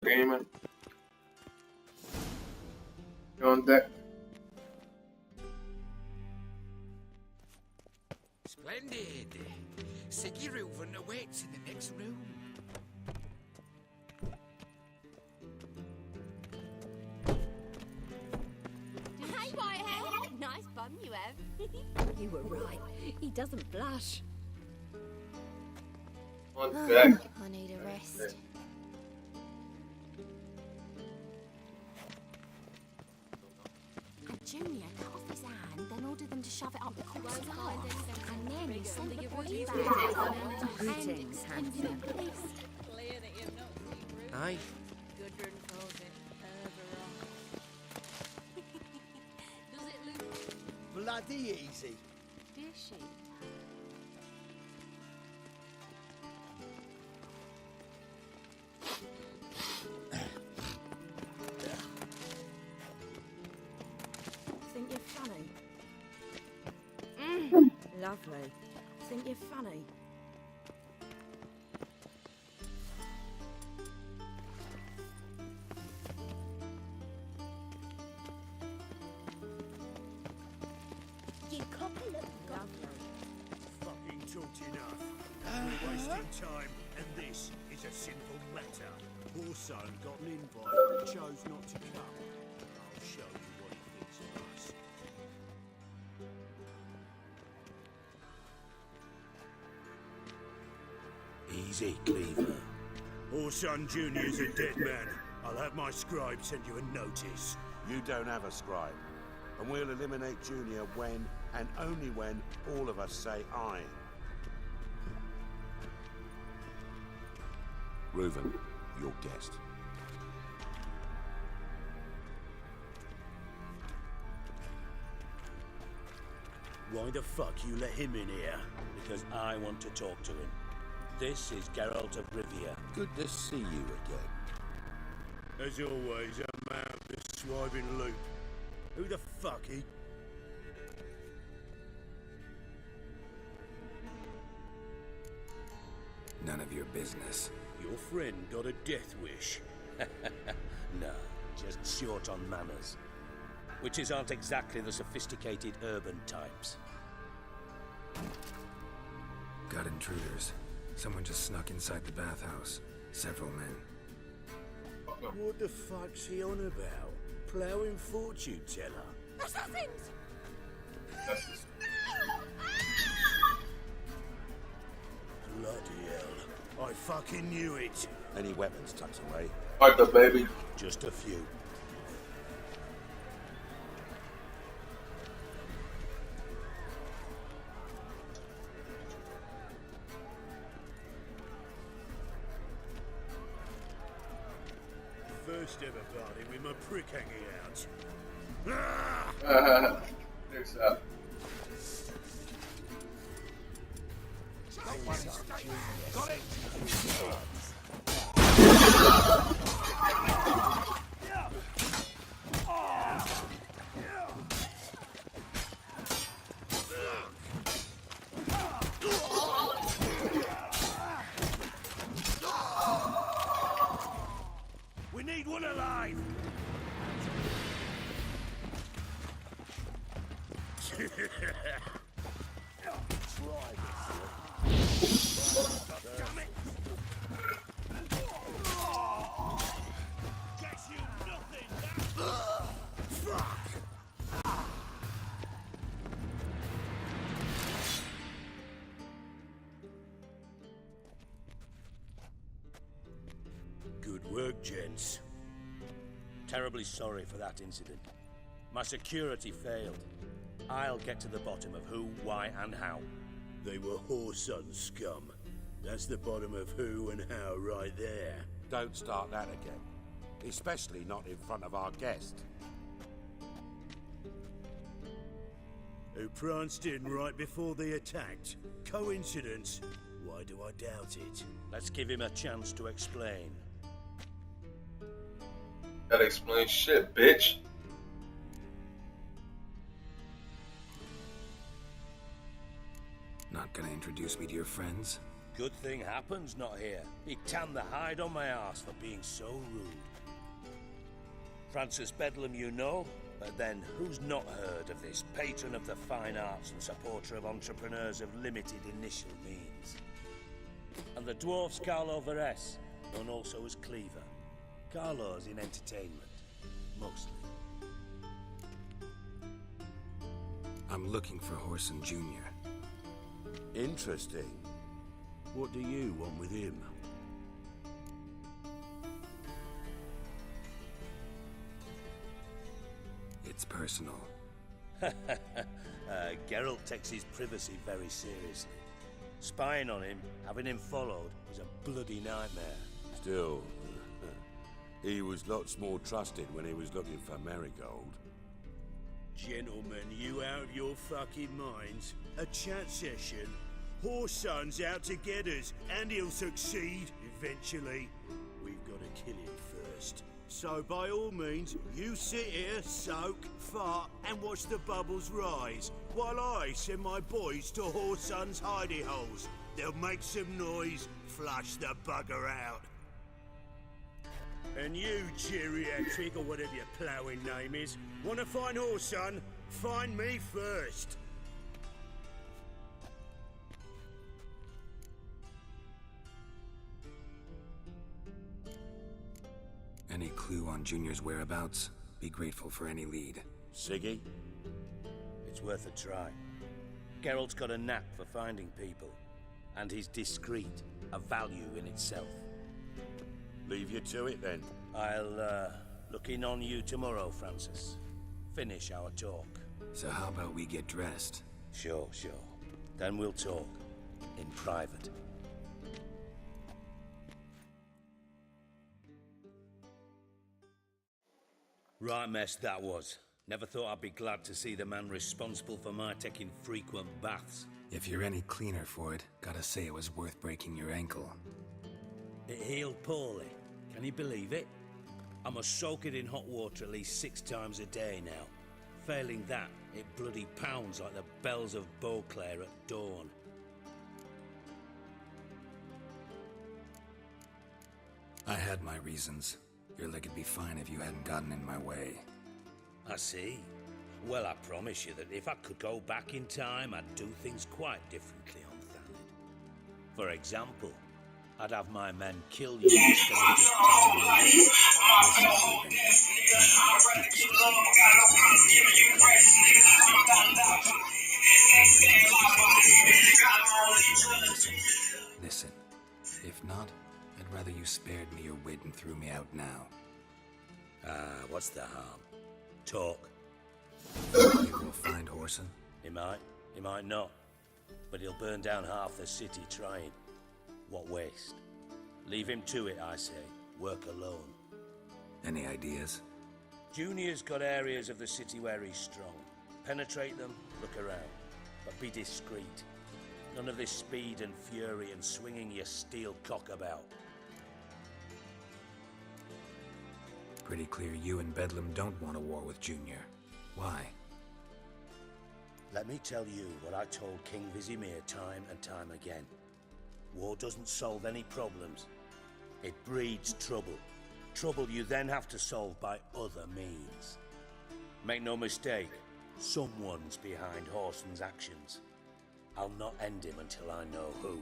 Gaming. You on deck? Splendid. Siggy Reuven awaits in the next room. Hey, Whitehead. Nice bum you have. You were right. He doesn't blush. On deck. I need a rest. And Junior cut off his hand, then ordered them to shove it up the corpse's arse. And then he sent the body back. Greetings, handsome. Clear that you've not seen Ruth. Aye. Gudrun calls it Herberon. Does it look... Bloody easy. Dear she. Think you're funny? Lovely. Think you're funny? You couple look lovely. Fucking talked enough. We're wasting time, and this is a simple matter. Poor son got an invite but chose not to come. I'll show you what he thinks of us. Easy, Cleaver. Orson Jr.'s a dead man. I'll have my scribe send you a notice. You don't have a scribe. And we'll eliminate Junior when, and only when, all of us say aye. Reuven, your guest. Why the fuck you let him in here? Because I want to talk to him. This is Geralt of Rivia. Good to see you again. As always, I'm out of the swiving loop. Who the fuck he... None of your business. Your friend got a death wish. No, just short on manners. Witches aren't exactly the sophisticated urban types. Got intruders. Someone just snuck inside the bathhouse. Several men. What the fuck's he on about? Ploughing fortune teller? Assassins! Bloody hell. I fucking knew it. Any weapons tucked away? Like the baby. Just a few. First ever party with my prick hanging out. Ah! Fix up. Got it. We need one alive! Damn it! Gets you nothing! Fuck! Good work, gents. Terribly sorry for that incident. My security failed. I'll get to the bottom of who, why, and how. They were Whoreson scum. That's the bottom of who and how right there. Don't start that again. Especially not in front of our guest. Who pranced in right before they attacked. Coincidence? Why do I doubt it? Let's give him a chance to explain. Gotta explain shit, bitch. Not gonna introduce me to your friends? Good thing Happen's not here. He'd tan the hide on my arse for being so rude. Francis Bedlam you know, but then who's not heard of this patron of the fine arts and supporter of entrepreneurs of limited initial means? And the dwarf's Carlo Veres, known also as Cleaver. Carlo's in entertainment, mostly. I'm looking for Horson Jr. Interesting. What do you want with him? It's personal. Geralt takes his privacy very seriously. Spying on him, having him followed, was a bloody nightmare. Still, he was lots more trusted when he was looking for Marigold. Gentlemen, you out of your fucking minds? A chat session? Horson's out to get us, and he'll succeed eventually. We've got to kill him first. So by all means, you sit here, soak, fart, and watch the bubbles rise, while I send my boys to Horson's hidey holes. They'll make some noise, flush the bugger out. And you, geriatric, or whatever your ploughing name is, want to find Horson? Find me first. Any clue on Junior's whereabouts? Be grateful for any lead. Siggy? It's worth a try. Geralt's got a knack for finding people, and he's discreet, a value in itself. Leave you to it then. I'll look in on you tomorrow, Francis. Finish our talk. So how about we get dressed? Sure. Then we'll talk. In private. Right mess that was. Never thought I'd be glad to see the man responsible for my taking frequent baths. If you're any cleaner for it, gotta say it was worth breaking your ankle. It healed poorly. Can you believe it? I must soak it in hot water at least 6 times a day now. Failing that, it bloody pounds like the bells of Beauclair at dawn. I had my reasons. Your leg would be fine if you hadn't gotten in my way. I see. Well, I promise you that if I could go back in time, I'd do things quite differently on Thanedd. For example, I'd have my men kill you instead of just telling you. Listen, if not, I'd rather you spared me your wit and threw me out now. What's the harm? Talk. You will find Horson? He might not. But he'll burn down half the city trying. What waste? Leave him to it, I say. Work alone. Any ideas? Junior's got areas of the city where he's strong. Penetrate them, look around. But be discreet. None of this speed and fury and swinging your steel cock about. Pretty clear you and Bedlam don't want a war with Junior. Why? Let me tell you what I told King Vizimir time and time again. War doesn't solve any problems. It breeds trouble. Trouble you then have to solve by other means. Make no mistake, someone's behind Horson's actions. I'll not end him until I know who.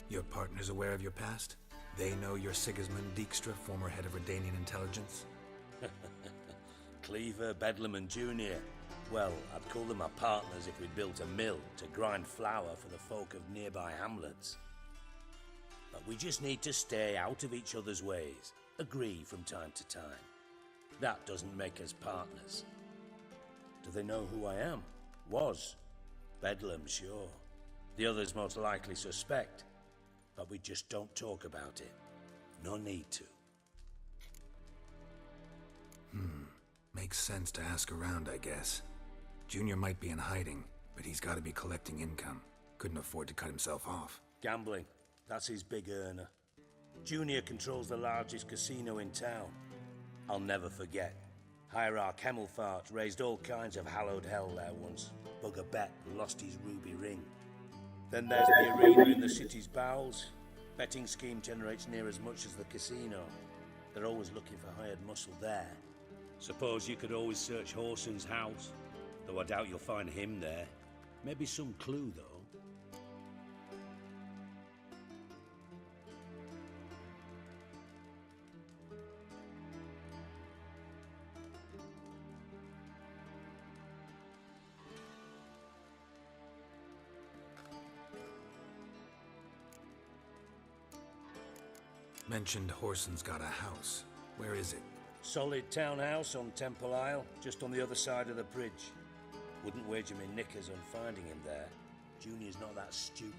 Your partner's aware of your past? They know you're Sigismund Dijkstra, former head of Redanian intelligence? Cleaver, Bedlam and Junior. Well, I'd call them my partners if we'd built a mill to grind flour for the folk of nearby hamlets. But we just need to stay out of each other's ways. Agree from time to time. That doesn't make us partners. Do they know who I am? Was. Bedlam, sure. The others most likely suspect. But we just don't talk about it. No need to. Makes sense to ask around, I guess. Junior might be in hiding, but he's got to be collecting income. Couldn't afford to cut himself off. Gambling. That's his big earner. Junior controls the largest casino in town. I'll never forget. Hierarch Hemmelfart raised all kinds of hallowed hell there once. Bugger bet and lost his ruby ring. Then there's the arena in the city's bowels. Betting scheme generates near as much as the casino. They're always looking for hired muscle there. Suppose you could always search Horson's house, though I doubt you'll find him there. Maybe some clue, though. Mentioned Horson's got a house. Where is it? Solid townhouse on Temple Isle, just on the other side of the bridge. Wouldn't wager me knickers on finding him there. Junior's not that stupid.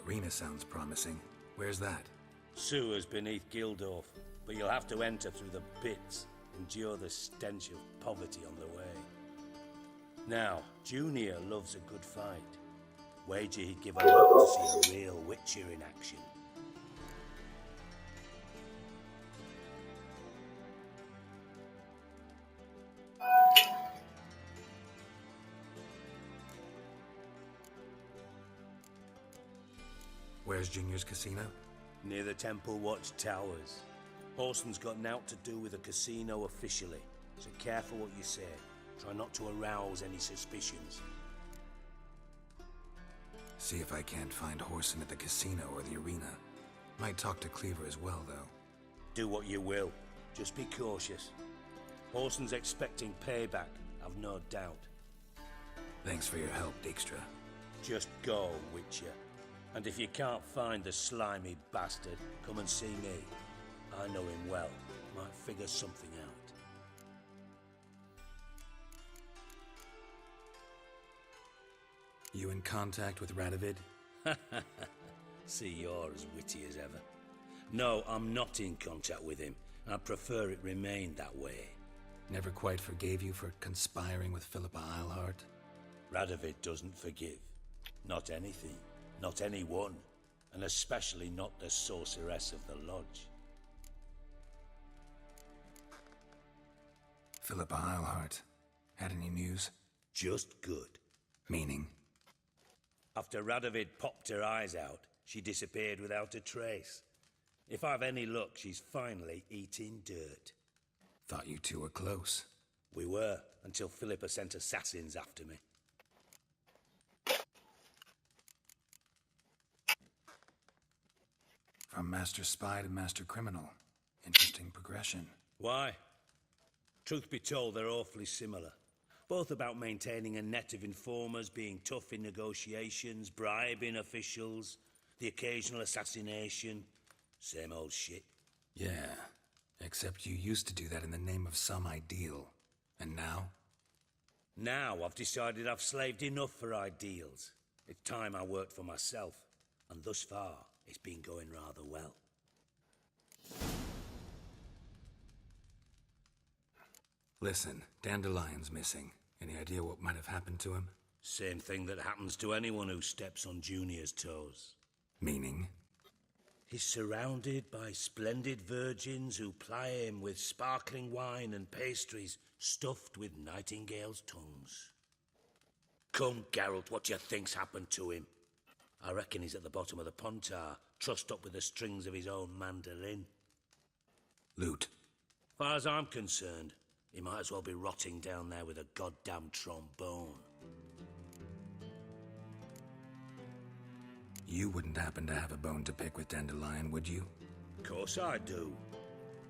Arena sounds promising. Where's that? Sewers beneath Gildorf, but you'll have to enter through the pits, endure the stench of poverty on the way. Now, Junior loves a good fight. Wager he'd give a lot to see a real Witcher in action. Where's Junior's casino? Near the Temple Watch Towers. Horson's got nought to do with the casino officially, so careful what you say. Try not to arouse any suspicions. See if I can't find Horson at the casino or the arena. Might talk to Cleaver as well, though. Do what you will. Just be cautious. Horson's expecting payback, I've no doubt. Thanks for your help, Dijkstra. Just go, Witcher. And if you can't find the slimy bastard, come and see me. I know him well. Might figure something out. You in contact with Radovid? See, you're as witty as ever. No, I'm not in contact with him. I prefer it remained that way. Never quite forgave you for conspiring with Philippa Eilhart? Radovid doesn't forgive. Not anything. Not anyone. And especially not the sorceress of the Lodge. Philippa Eilhart. Had any news? Just good. Meaning? After Radovid popped her eyes out, she disappeared without a trace. If I've any luck, she's finally eating dirt. Thought you two were close. We were, until Philippa sent assassins after me. From Master Spy to Master Criminal. Interesting progression. Why? Truth be told, they're awfully similar. Both about maintaining a net of informers, being tough in negotiations, bribing officials, the occasional assassination. Same old shit. Yeah, except you used to do that in the name of some ideal. And now? Now I've decided I've slaved enough for ideals. It's time I worked for myself. And thus far, it's been going rather well. Listen, Dandelion's missing. Any idea what might have happened to him? Same thing that happens to anyone who steps on Junior's toes. Meaning? He's surrounded by splendid virgins who ply him with sparkling wine and pastries stuffed with nightingales' tongues. Come, Geralt, what do you think's happened to him? I reckon he's at the bottom of the Pontar, trussed up with the strings of his own mandolin. Loot. Far as I'm concerned, he might as well be rotting down there with a goddamn trombone. You wouldn't happen to have a bone to pick with Dandelion, would you? Course I do.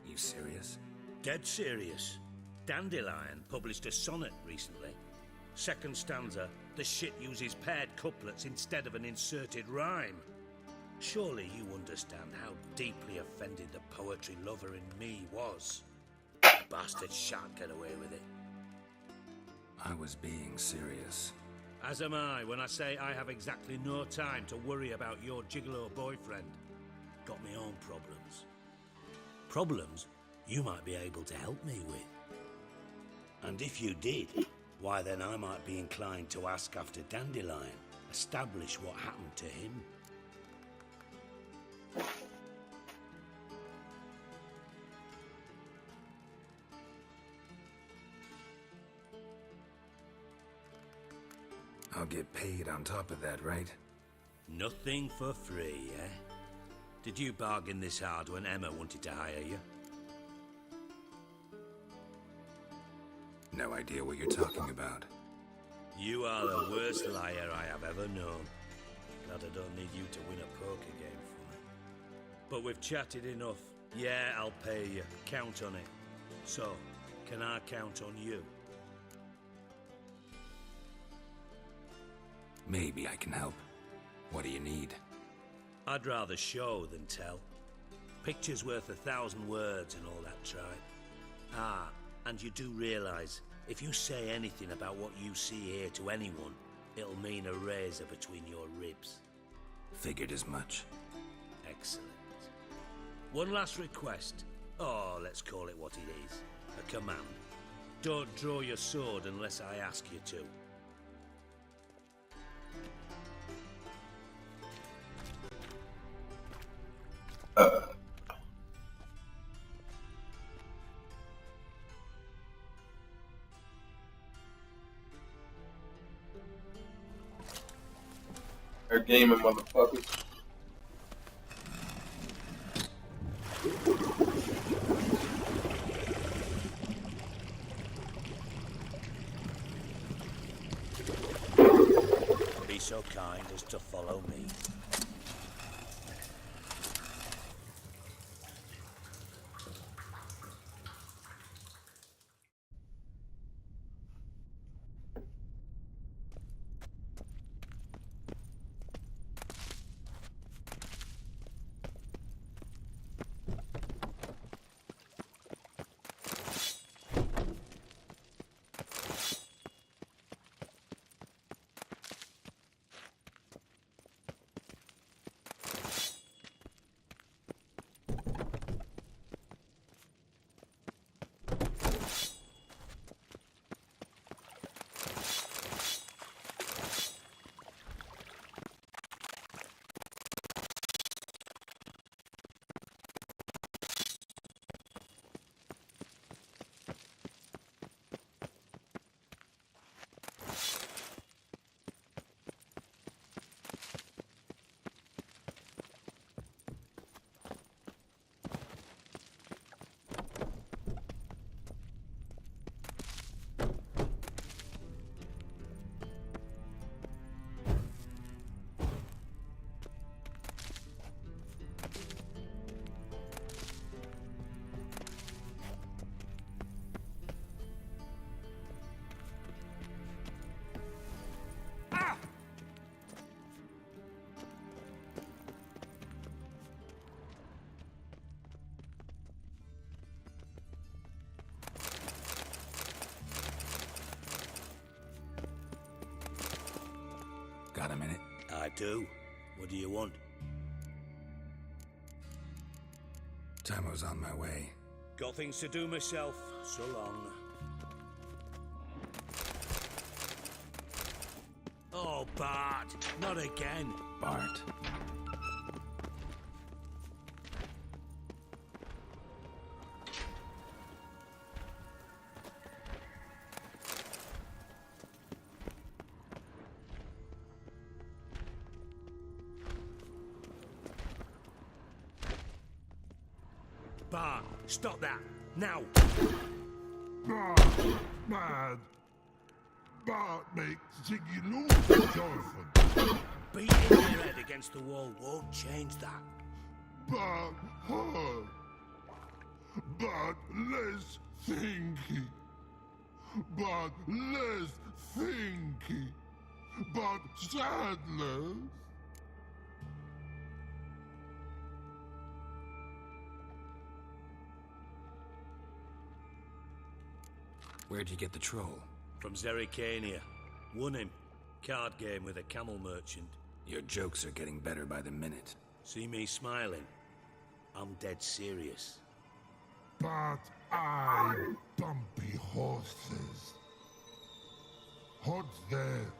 You serious? Dead serious. Dandelion published a sonnet recently. Second stanza, the shit uses paired couplets instead of an inserted rhyme. Surely you understand how deeply offended the poetry lover in me was. Bastard shan't get away with it. I was being serious. As am I when I say I have exactly no time to worry about your gigolo boyfriend. Got me own problems. Problems you might be able to help me with. And if you did, why then I might be inclined to ask after Dandelion, establish what happened to him. I'll get paid on top of that, right? Nothing for free, eh? Did you bargain this hard when Emma wanted to hire you? No idea what you're talking about. You are the worst liar I have ever known. Glad I don't need you to win a poker game for me. But we've chatted enough. Yeah, I'll pay you. Count on it. So, can I count on you? Maybe I can help. What do you need? I'd rather show than tell. Picture's worth 1,000 words and all that tripe. Ah, and you do realize, if you say anything about what you see here to anyone, it'll mean a razor between your ribs. Figured as much. Excellent. One last request. Oh, let's call it what it is. A command. Don't draw your sword unless I ask you to. They're gaming, motherfuckers. Be so kind as to follow me. Got a minute? I do. What do you want? Tamo's on my way. Got things to do myself. So long. Oh, Bart! Not again! Bart. Bart, stop that! Now! Mad. Bart makes Ziggy lose, Jonathan. Beating your head against the wall won't change that. Bart hard. Bart less thinky. Bart less thinky. Bart sadless. Where'd you get the troll? From Zerrikania. Won him. Card game with a camel merchant. Your jokes are getting better by the minute. See me smiling? I'm dead serious. But I bumpy horses. Hot there.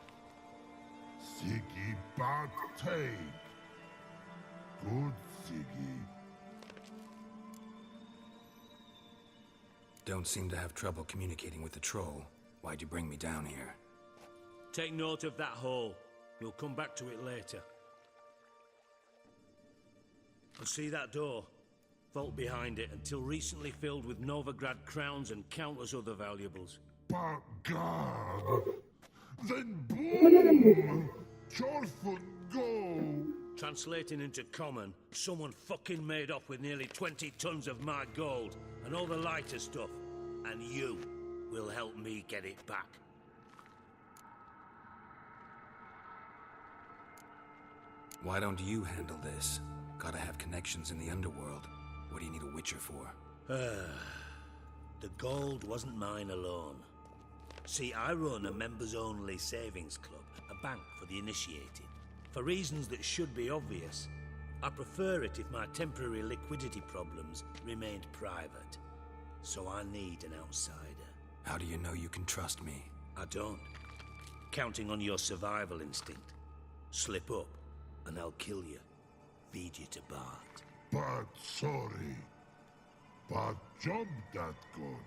Siggy Bart take. Good Siggy. Don't seem to have trouble communicating with the troll. Why'd you bring me down here? Take note of that hole. We'll come back to it later. And see that door? Vault behind it, until recently filled with Novigrad crowns and countless other valuables. But God, then boom! Chorfun go! Translating into common, someone fucking made off with nearly 20 tons of my gold and all the lighter stuff. And you will help me get it back. Why don't you handle this? Gotta have connections in the underworld. What do you need a Witcher for? The gold wasn't mine alone. See, I run a members-only savings club, a bank for the initiated. For reasons that should be obvious, I prefer it if my temporary liquidity problems remained private. So I need an outsider. How do you know you can trust me? I don't. Counting on your survival instinct. Slip up, and I'll kill you. Feed you to Bart. But sorry. But job that good.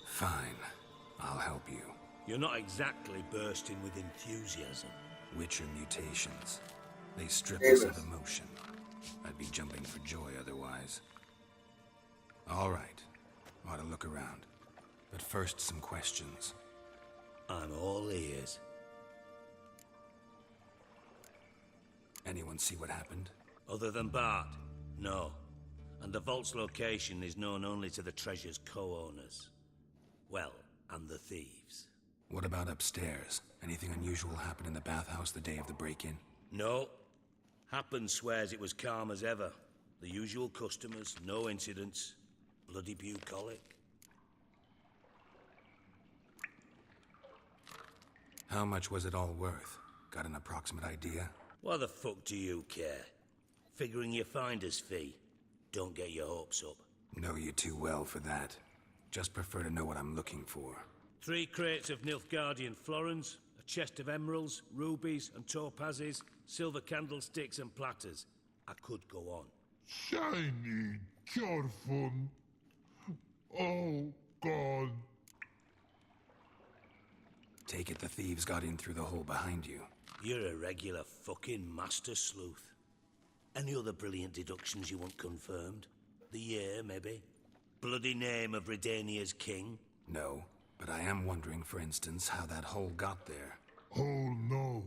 Fine. I'll help you. You're not exactly bursting with enthusiasm. Witcher mutations. They strip us of emotion. I'd be jumping for joy otherwise. All right. Ought to look around. But first, some questions. I'm all ears. Anyone see what happened? Other than Bart? No. And the vault's location is known only to the treasure's co-owners. Well, and the thieves. What about upstairs? Anything unusual happen in the bathhouse the day of the break-in? No. Happen swears it was calm as ever. The usual customers, no incidents. Bloody bucolic. How much was it all worth? Got an approximate idea? Why the fuck do you care? Figuring your finder's fee. Don't get your hopes up. Know you too well for that. Just prefer to know what I'm looking for. 3 crates of Nilfgaardian florins, a chest of emeralds, rubies and topazes, silver candlesticks and platters. I could go on. Shiny Chorfun. Oh, God. Take it the thieves got in through the hole behind you. You're a regular fucking master sleuth. Any other brilliant deductions you want confirmed? The year, maybe? Bloody name of Redania's king? No, but I am wondering, for instance, how that hole got there. Hole no.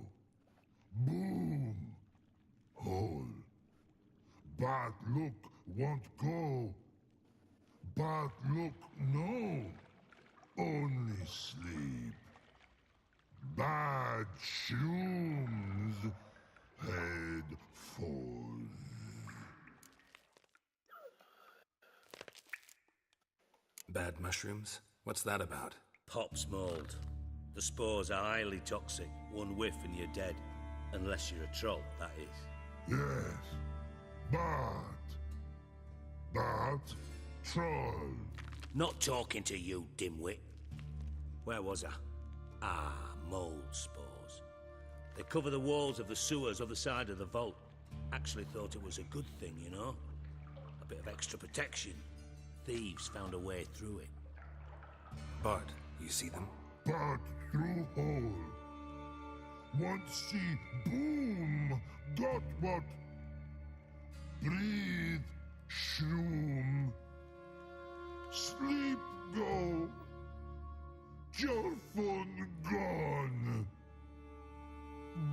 Boom. Hole. But look won't go. But look no. Only sleep. Bad shrooms. Head falls. Bad mushrooms? What's that about? Pop's mold. The spores are highly toxic. One whiff and you're dead. Unless you're a troll, that is. Yes. But troll. Not talking to you, dimwit. Where was I? Ah, mold spores. They cover the walls of the sewers other side of the vault. Actually thought it was a good thing, you know? A bit of extra protection. Thieves found a way through it. Bart, you see them? But through hole. Want see boom. Got what? Breathe. Shroom. Sleep go. Your phone gone.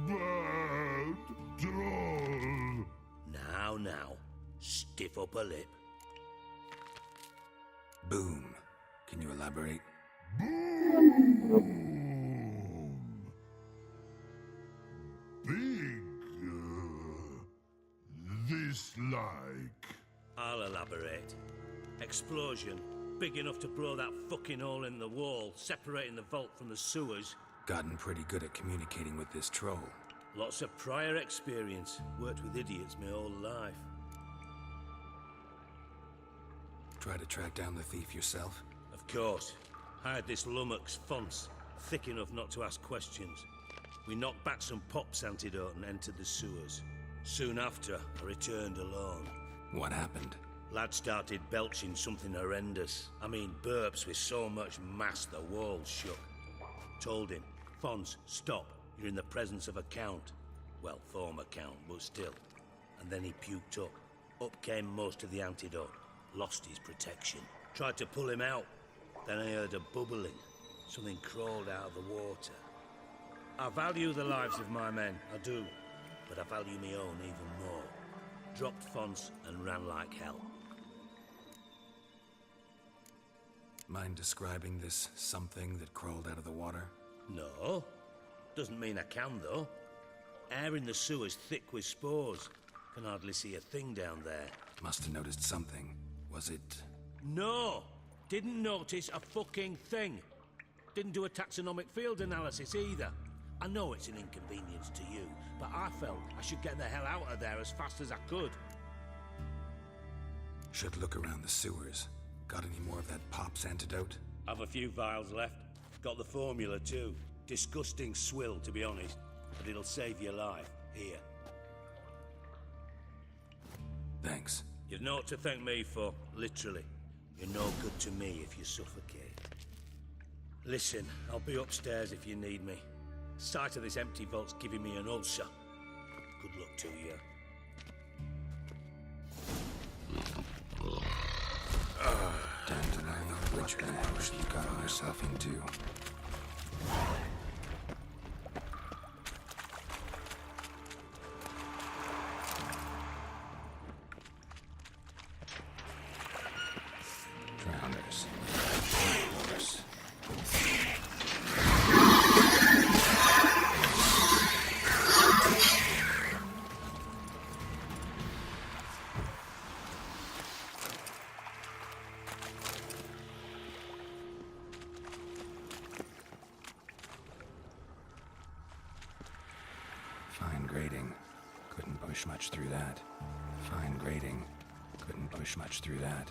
Bad troll. Now. Stiff up a lip. Boom. Can you elaborate? Boom. Big. This like. I'll elaborate. Explosion. Big enough to blow that fucking hole in the wall, separating the vault from the sewers. Gotten pretty good at communicating with this troll. Lots of prior experience. Worked with idiots my whole life. Try to track down the thief yourself? Of course. Hired this lummox Fonce, thick enough not to ask questions. We knocked back some Pop's antidote and entered the sewers. Soon after, I returned alone. What happened? Lad started belching something horrendous. I mean, burps with so much mass the walls shook. Told him, Fons, stop. You're in the presence of a count. Well, former count, but still. And then he puked up. Up came most of the antidote. Lost his protection. Tried to pull him out. Then I heard a bubbling. Something crawled out of the water. I value the lives of my men, I do. But I value my own even more. Dropped Fons and ran like hell. Mind describing this something that crawled out of the water? No. Doesn't mean I can, though. Air in the sewer's thick with spores. Can hardly see a thing down there. Must have noticed something. Was it... No! Didn't notice a fucking thing. Didn't do a taxonomic field analysis either. I know it's an inconvenience to you, but I felt I should get the hell out of there as fast as I could. Should look around the sewers. Got any more of that Pop's antidote? I've a few vials left. Got the formula too. Disgusting swill, to be honest. But it'll save your life. Here. Thanks. You've naught to thank me for, literally. You're no good to me if you suffocate. Listen, I'll be upstairs if you need me. Sight of this empty vault's giving me an ulcer. Good luck to you. Time to learn what the ambush you got yourself into. Drowners. Of course. Fine grading. Couldn't push much through that. Fine grading. Couldn't push much through that.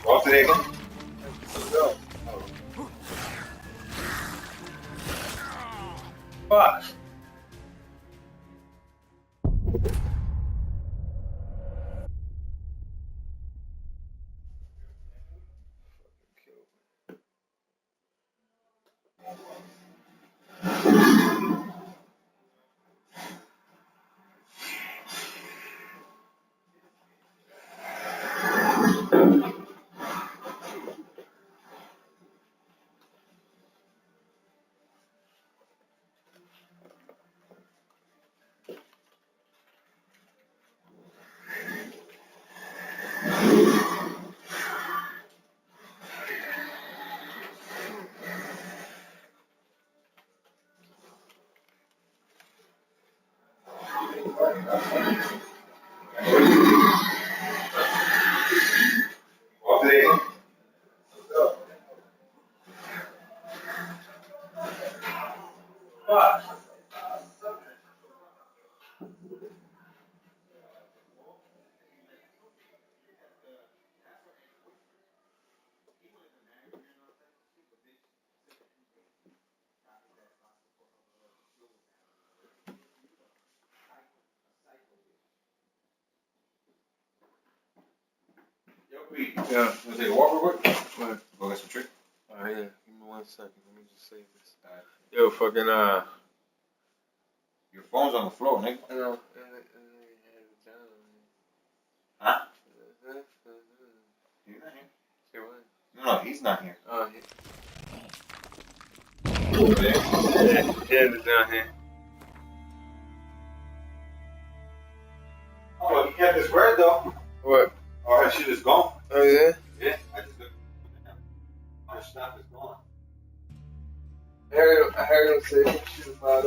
Walk it again. Let's go. Fuck. Yeah. You wanna take a walk real quick? What? Go get some treat. Yeah. Give me 1 second. Let me just save this. Yo, fucking Your phone's on the floor, nigga. I know. Huh? He's not here. Say what? No, he's not here. Oh, Over there. yeah, it's down here. Oh, he kept his word though. What? All that shit is gone. Oh yeah. Yeah, I just looked. Our stuff is gone. I heard him say some shit about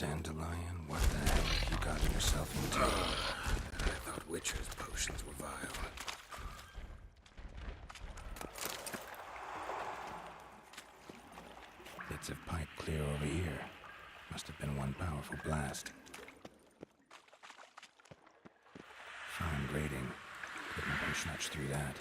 Dandelion, what the hell have you gotten yourself into? I thought Witcher's potions were vile. Bits of pipe clear over here. Must have been one powerful blast. Fine grating. Couldn't push much through that.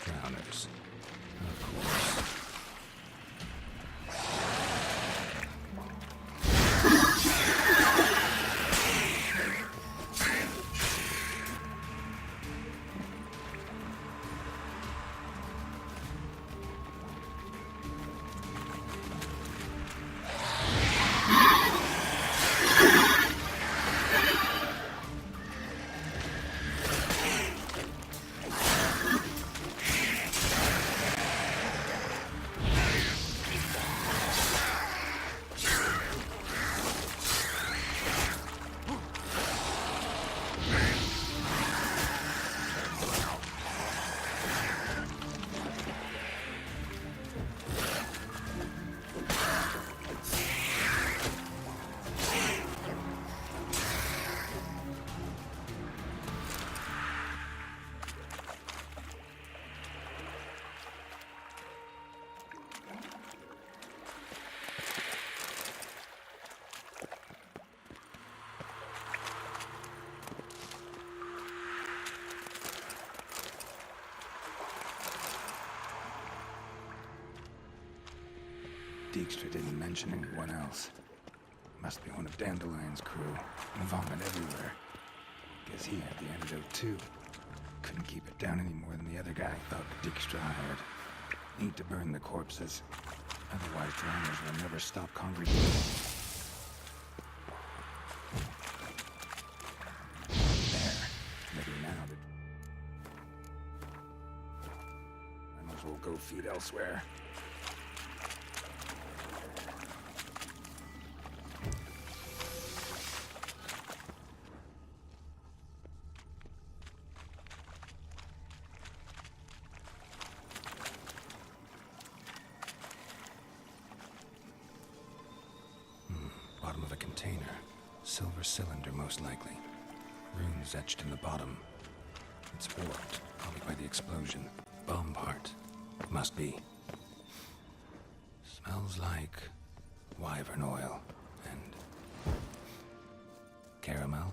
Drowners. Of course. Dijkstra didn't mention anyone else. Must be one of Dandelion's crew. Vomit everywhere. Guess he had the antidote too. Couldn't keep it down any more than the other guy thought Dijkstra hired. Need to burn the corpses. Otherwise, drowners will never stop congregating. There. Maybe now that... I might as well go feed elsewhere. Bottom of a container. Silver cylinder, most likely. Runes etched in the bottom. It's warped, probably by the explosion. Bomb part. Must be. Smells like wyvern oil and caramel.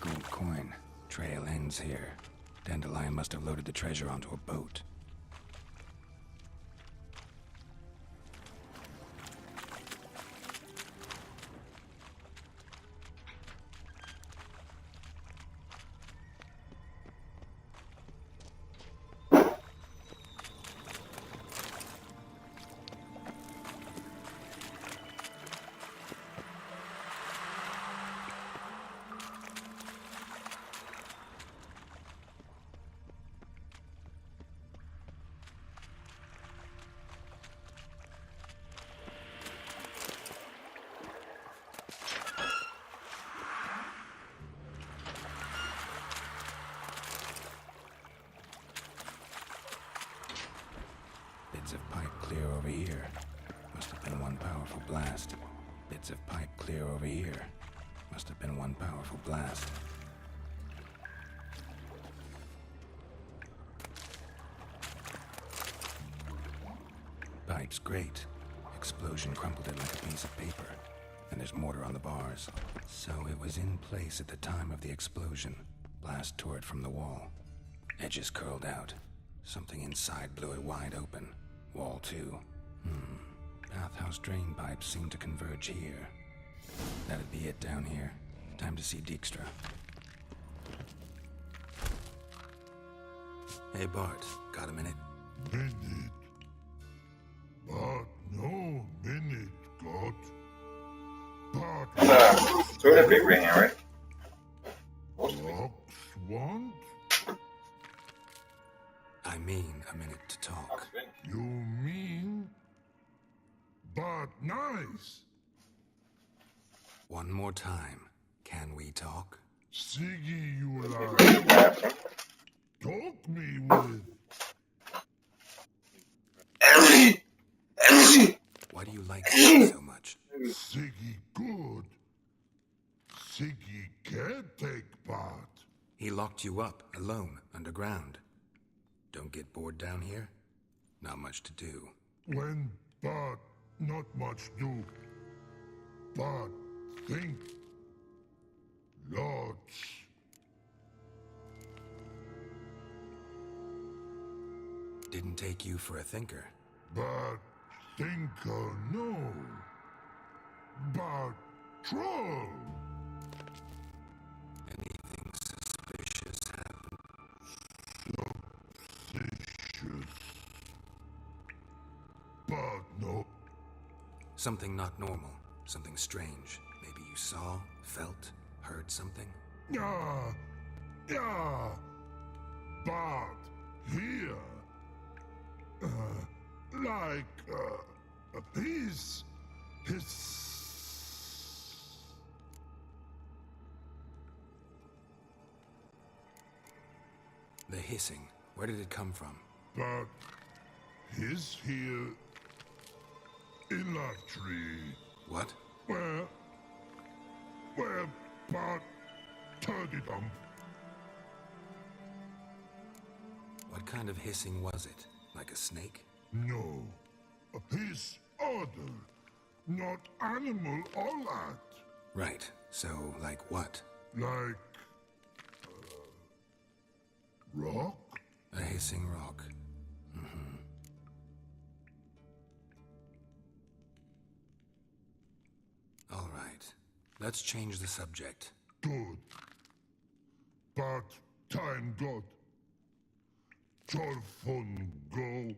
Gold coin. Trail ends here. Dandelion must have loaded the treasure onto a boat. over here. Must have been one powerful blast. Bits of pipe clear over here. Must have been one powerful blast. Pipe's great. Explosion crumpled it like a piece of paper. And there's mortar on the bars. So it was in place at the time of the explosion. Blast tore it from the wall. Edges curled out. Something inside blew it wide open. Wall too. Bathhouse drain pipes seem to converge here. That'd be it down here. Time to see Dijkstra. Hey Bart, got a minute? Minute. But no minute, God. But Toilet paper in here, right? rocks want? I mean a minute to talk. You mean? But nice. One more time. Can we talk? Siggy, you like. Talk me with. Why do you like him so much? Siggy good. Siggy can't take part. He locked you up, alone, underground. Don't get bored down here? Not much to do. When but not much do. But think. Lots. Didn't take you for a thinker. But thinker no. But troll. Anything suspicious happened? Suspicious. But no. Something not normal. Something strange. Maybe you saw, felt, heard something? Yeah. Yeah. But here. Like his. The hissing. Where did it come from? But his here in that tree. What? Where but turkey dump. What kind of hissing was it? Like a snake? No. His other. Not animal all that. Right. So, like what? Like rock? A hissing rock. All right. Let's change the subject. Good. But time God. Torfon go.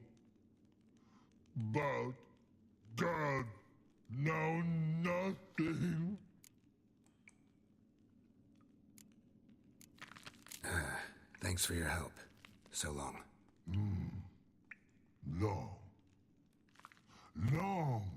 But God now nothing. Thanks for your help. So long. Long. Long.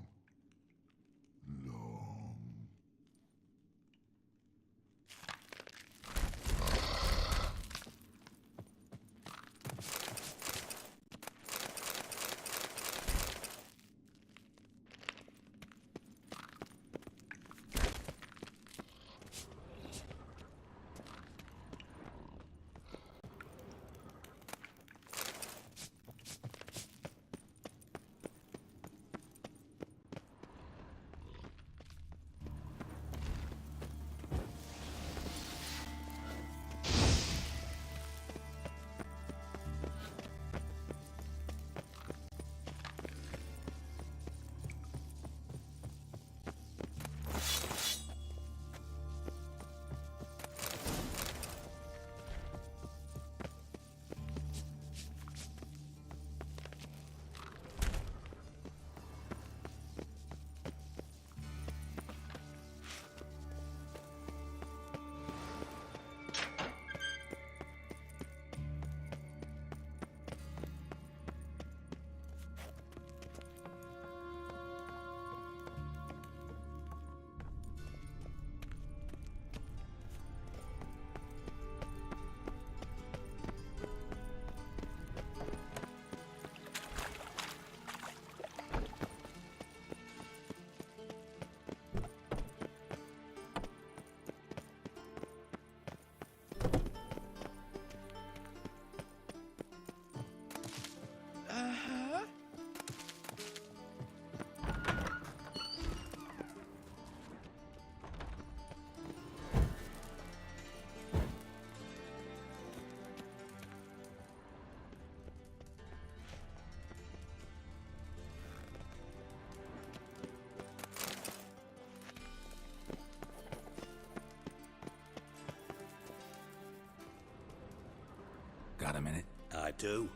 do.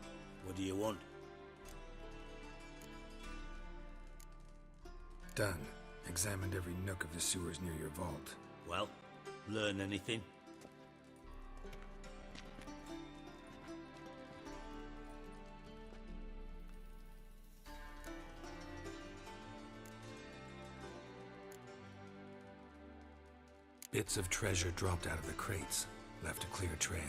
What do you want? Done. Examined every nook of the sewers near your vault. Well, learn anything? Bits of treasure dropped out of the crates. Left a clear trail.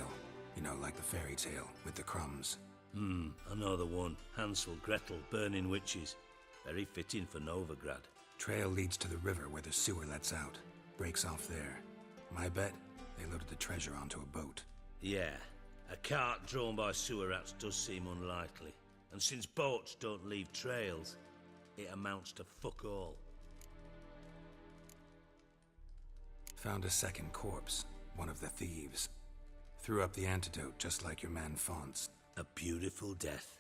You know, like the fairy tale, with the crumbs. I know the one. Hansel, Gretel, burning witches. Very fitting for Novigrad. Trail leads to the river where the sewer lets out. Breaks off there. My bet, they loaded the treasure onto a boat. Yeah, a cart drawn by sewer rats does seem unlikely. And since boats don't leave trails, it amounts to fuck all. Found a second corpse, one of the thieves. Threw up the antidote just like your man Fonts. A beautiful death.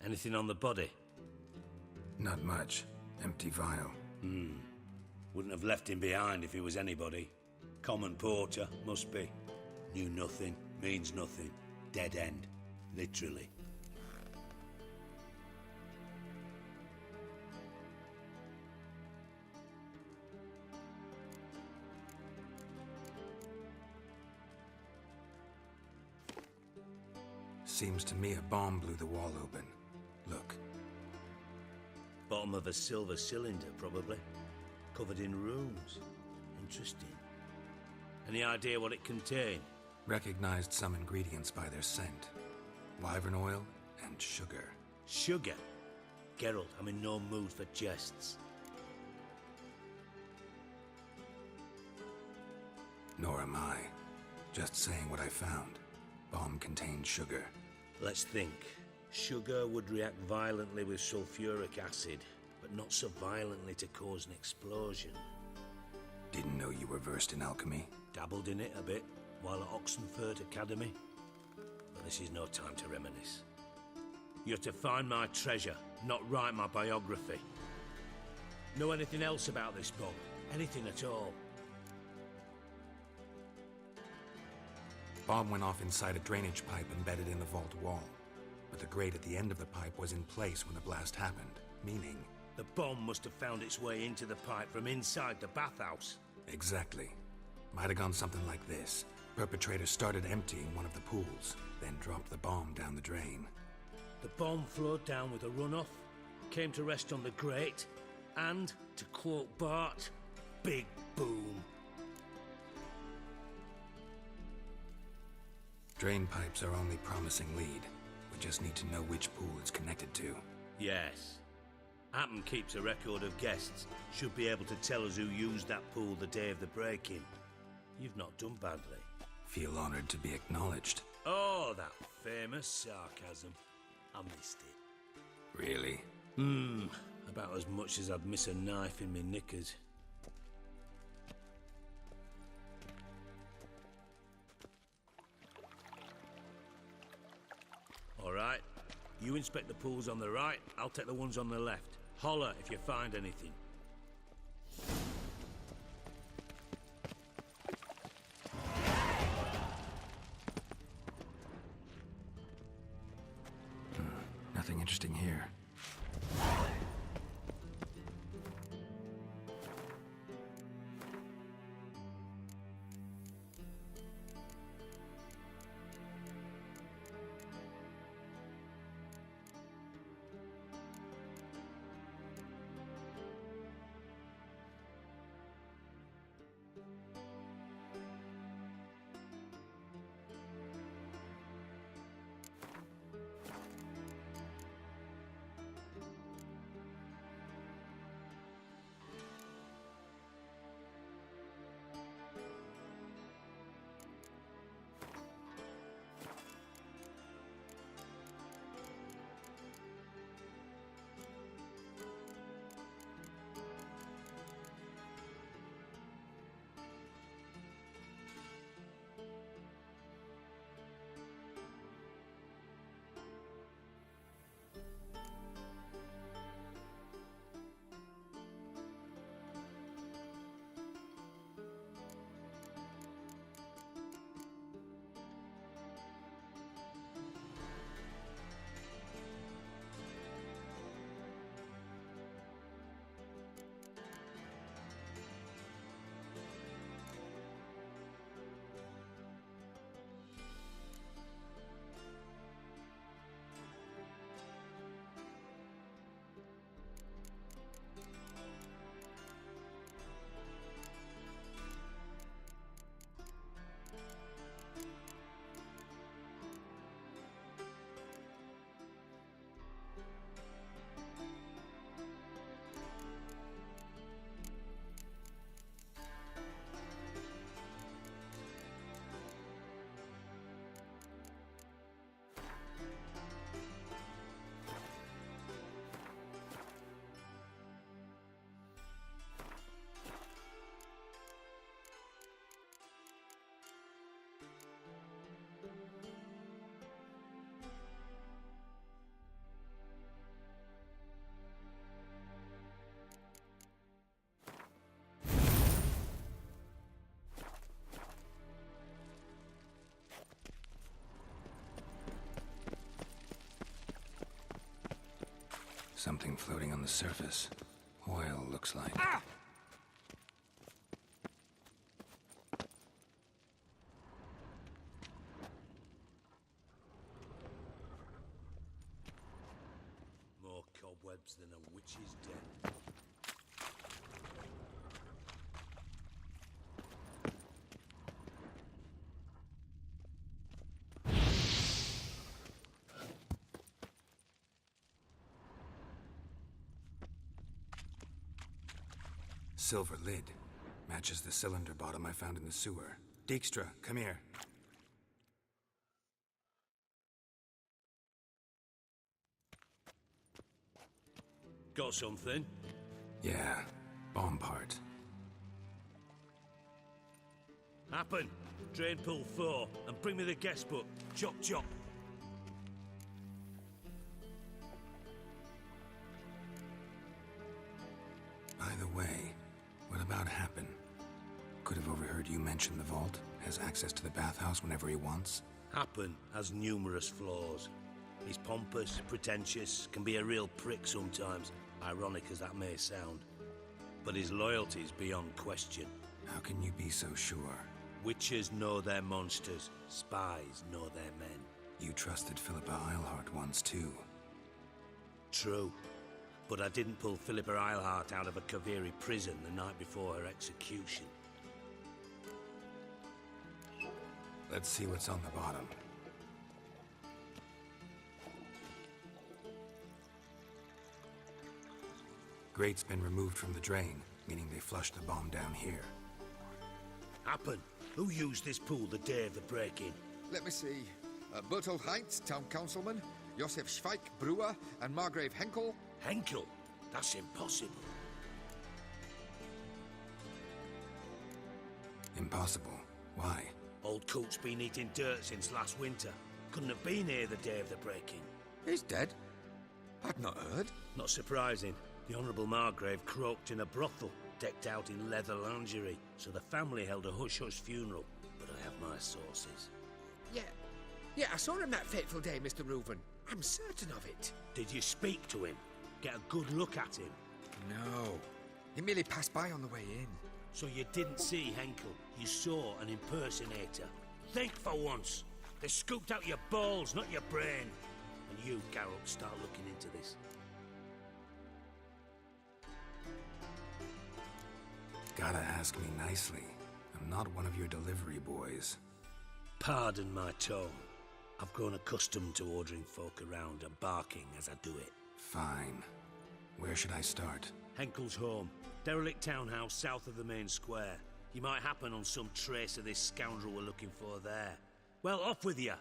Anything on the body? Not much. Empty vial. Wouldn't have left him behind if he was anybody. Common porter, must be. Knew nothing, means nothing. Dead end. Literally. Seems to me a bomb blew the wall open. Look. Bottom of a silver cylinder, probably. Covered in runes. Interesting. Any idea what it contained? Recognized some ingredients by their scent. Wyvern oil and sugar. Sugar? Geralt, I'm in no mood for jests. Nor am I. Just saying what I found. Bomb contained sugar. Let's think. Sugar would react violently with sulfuric acid, but not so violently to cause an explosion. Didn't know you were versed in alchemy. Dabbled in it a bit while at Oxenford Academy. But this is no time to reminisce. You're to find my treasure, not write my biography. Know anything else about this bomb? Anything at all? Bomb went off inside a drainage pipe embedded in the vault wall. But the grate at the end of the pipe was in place when the blast happened, meaning... The bomb must have found its way into the pipe from inside the bathhouse. Exactly. Might have gone something like this. Perpetrator started emptying one of the pools, then dropped the bomb down the drain. The bomb flowed down with a runoff, came to rest on the grate, and, to quote Bart, big boom. Drain pipes are only promising lead. We just need to know which pool it's connected to. Yes. Happen keeps a record of guests. Should be able to tell us who used that pool the day of the break-in. You've not done badly. Feel honored to be acknowledged. Oh, that famous sarcasm. I missed it. Really? About as much as I'd miss a knife in me knickers. All right. You inspect the pools on the right, I'll take the ones on the left. Holler if you find anything. Nothing interesting here. Something floating on the surface. Oil, looks like. More cobwebs than a witch's den. Silver lid. Matches the cylinder bottom I found in the sewer. Dijkstra, come here. Got something? Yeah, bomb part. Happen. Drain pool 4, and bring me the guest book. Chop chop. By the way, what about Happen? Could have overheard you mention the vault. Has access to the bathhouse whenever he wants. Happen has numerous flaws. He's pompous, pretentious, can be a real prick sometimes, ironic as that may sound. But his loyalty's beyond question. How can you be so sure? Witches know their monsters, spies know their men. You trusted Philippa Eilhart once too. True. But I didn't pull Philippa Eilhart out of a Kaviri prison the night before her execution. Let's see what's on the bottom. Grate's been removed from the drain, meaning they flushed the bomb down here. Happen. Who used this pool the day of the break-in? Let me see. Bertold Heinz, town councilman, Josef Schweik, brewer, and Margrave Henkel. Henkel? That's impossible. Impossible. Why? Old Coot's been eating dirt since last winter. Couldn't have been here the day of the break-in. He's dead? I'd not heard. Not surprising. The Honourable Margrave croaked in a brothel, decked out in leather lingerie, so the family held a hush-hush funeral. But I have my sources. Yeah, I saw him that fateful day, Mr. Reuven. I'm certain of it. Did you speak to him? Get a good look at him? No. He merely passed by on the way in. So you didn't see Henkel, you saw an impersonator. Think for once. They scooped out your balls, not your brain. And you, Geralt, start looking into this. Gotta ask me nicely. I'm not one of your delivery boys. Pardon my tone. I've grown accustomed to ordering folk around and barking as I do it. Fine. Where should I start? Henkel's home. Derelict townhouse south of the main square. You might happen on some trace of this scoundrel we're looking for there. Well, off with you!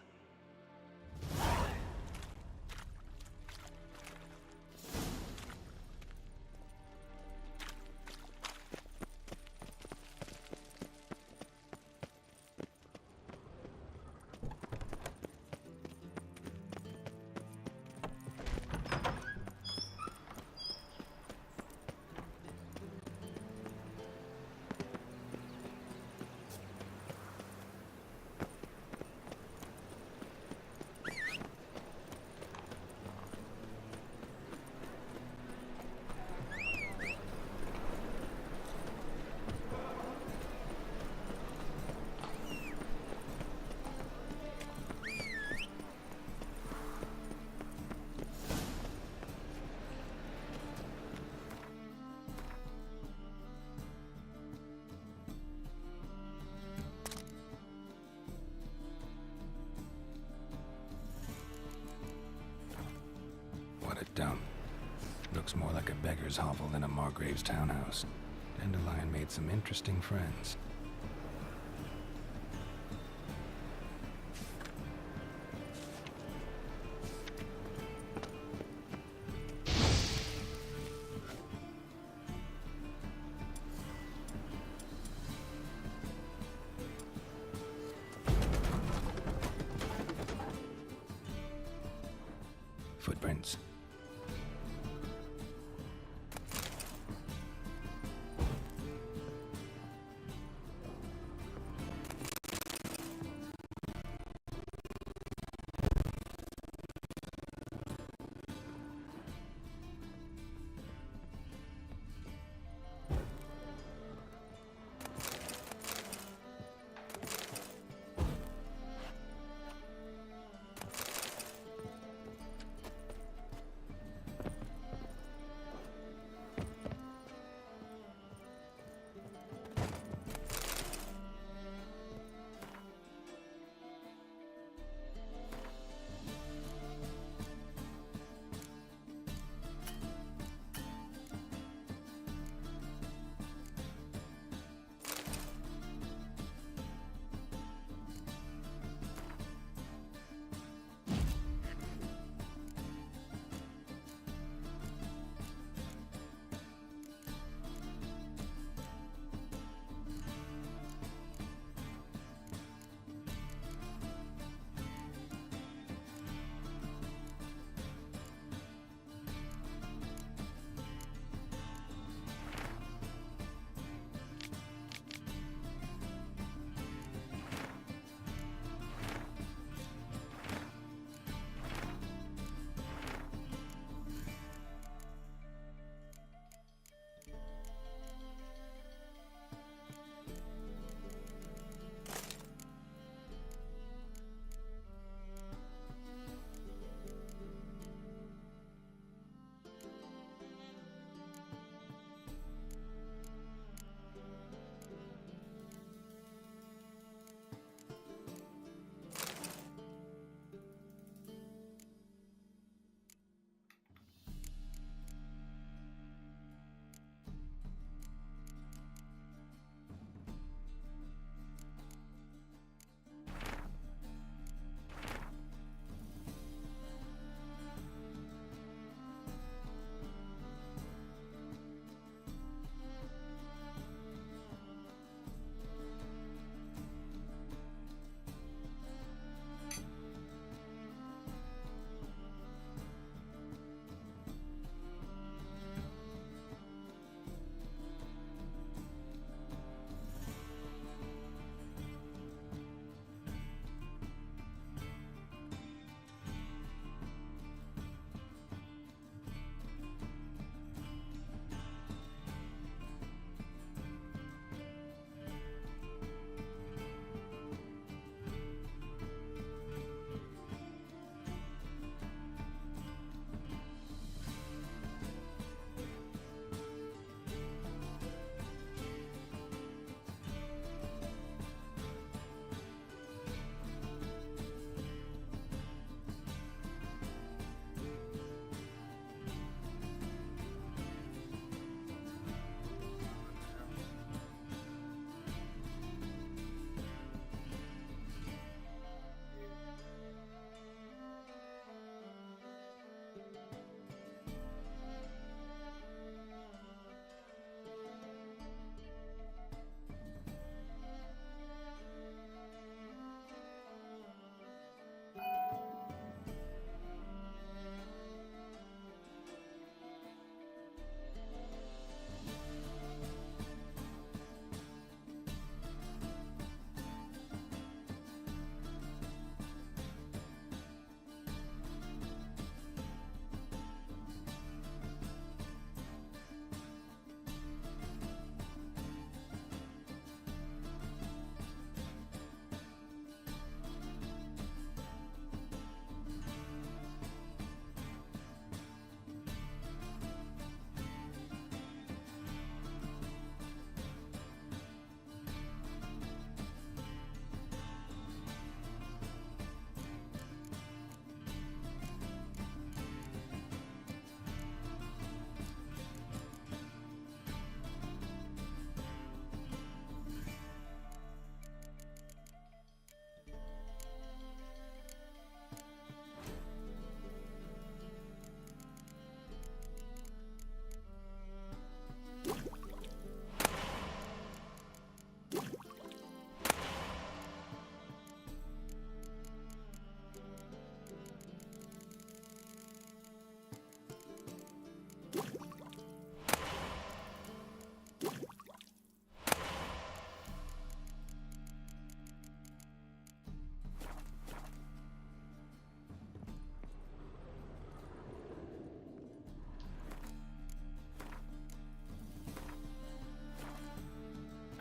What a dump. Looks more like a beggar's hovel than a Margrave's townhouse. Dandelion made some interesting friends. Footprints.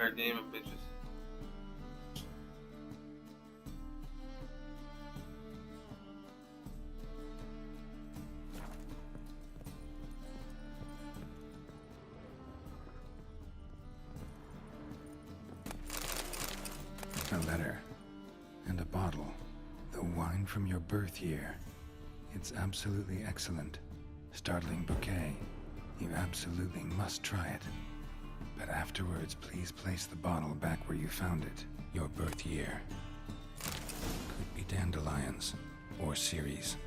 Her demon bitches. A letter. And a bottle. The wine from your birth year. It's absolutely excellent. Startling bouquet. You absolutely must try it. But afterwards, please place the bottle back where you found it. Your birth year. Could be dandelions. Or Ceres.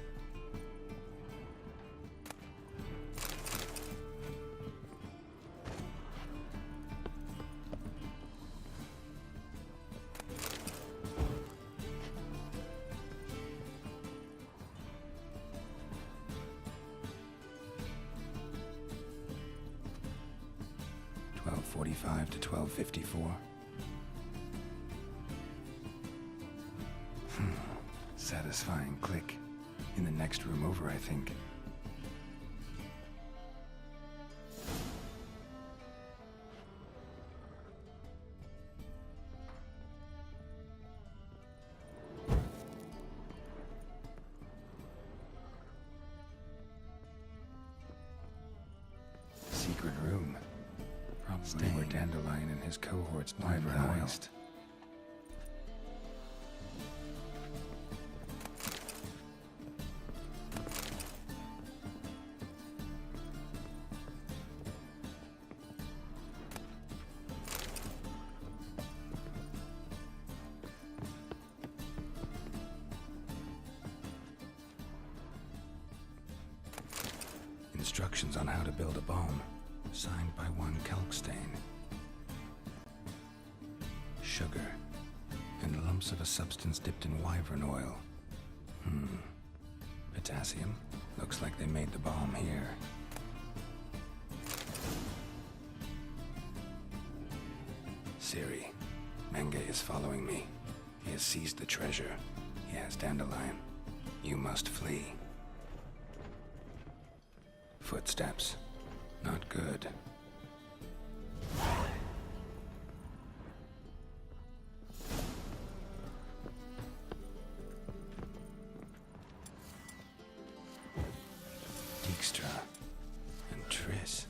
.45 to 12:54. Satisfying click. In the next room over, I think. Secret room. Probably where Dandelion and his cohorts died and waste. Instructions on how to build a bomb, signed by one Kalkstein. Sugar, and lumps of a substance dipped in wyvern oil. Potassium? Looks like they made the bomb here. Ciri, Menge is following me. He has seized the treasure. He has Dandelion. You must flee. Footsteps. Not good. Dijkstra and Triss.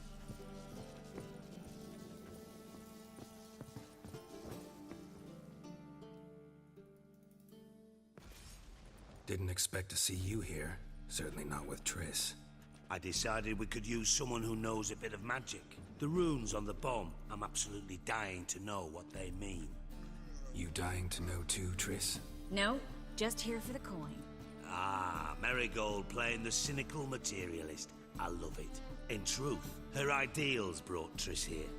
Didn't expect to see you here. Certainly not with Triss. I decided we could use someone who knows a bit of magic. The runes on the bomb, I'm absolutely dying to know what they mean. You dying to know too, Triss? No, just here for the coin. Ah, Marigold playing the cynical materialist. I love it. In truth, her ideals brought Triss here.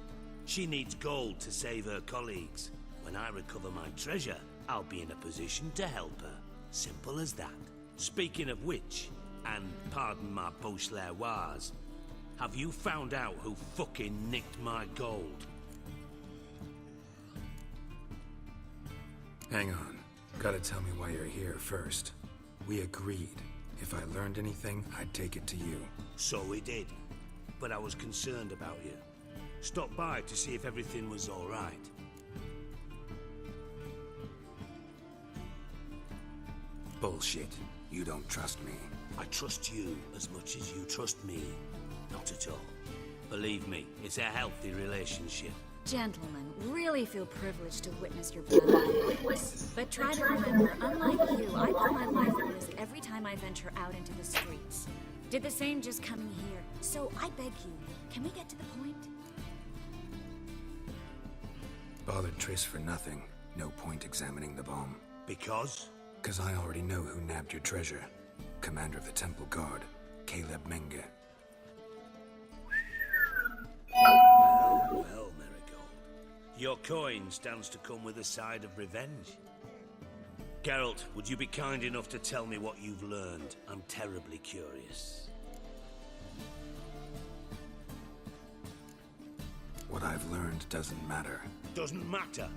She needs gold to save her colleagues. When I recover my treasure, I'll be in a position to help her. Simple as that. Speaking of which, and pardon my Beauclervoise, have you found out who fucking nicked my gold? Hang on. Gotta tell me why you're here first. We agreed. If I learned anything, I'd take it to you. So we did. But I was concerned about you. Stopped by to see if everything was all right. Bullshit. You don't trust me. I trust you as much as you trust me. Not at all. Believe me, it's a healthy relationship. Gentlemen, really feel privileged to witness your blood. But try to remember, unlike you, I put my life at risk every time I venture out into the streets. Did the same just coming here. So I beg you, can we get to the point? Bothered Triss for nothing. No point examining the bomb. Because? 'Cause I already know who nabbed your treasure. Commander of the Temple Guard, Caleb Menge. Well, Marigold. Your coin stands to come with a side of revenge. Geralt, would you be kind enough to tell me what you've learned? I'm terribly curious. What I've learned doesn't matter. Doesn't matter.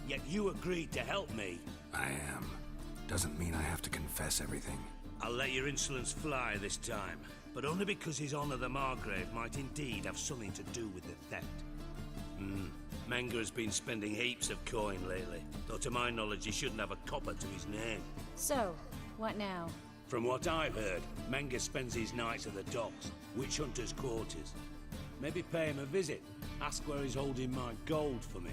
Yet you agreed to help me. I am. Doesn't mean I have to confess everything. I'll let your insolence fly this time, but only because His Honor the Margrave might indeed have something to do with the theft. Menga has been spending heaps of coin lately, though to my knowledge he shouldn't have a copper to his name. So, what now? From what I've heard, Menga spends his nights at the docks, witch hunters' quarters. Maybe pay him a visit, ask where he's holding my gold for me.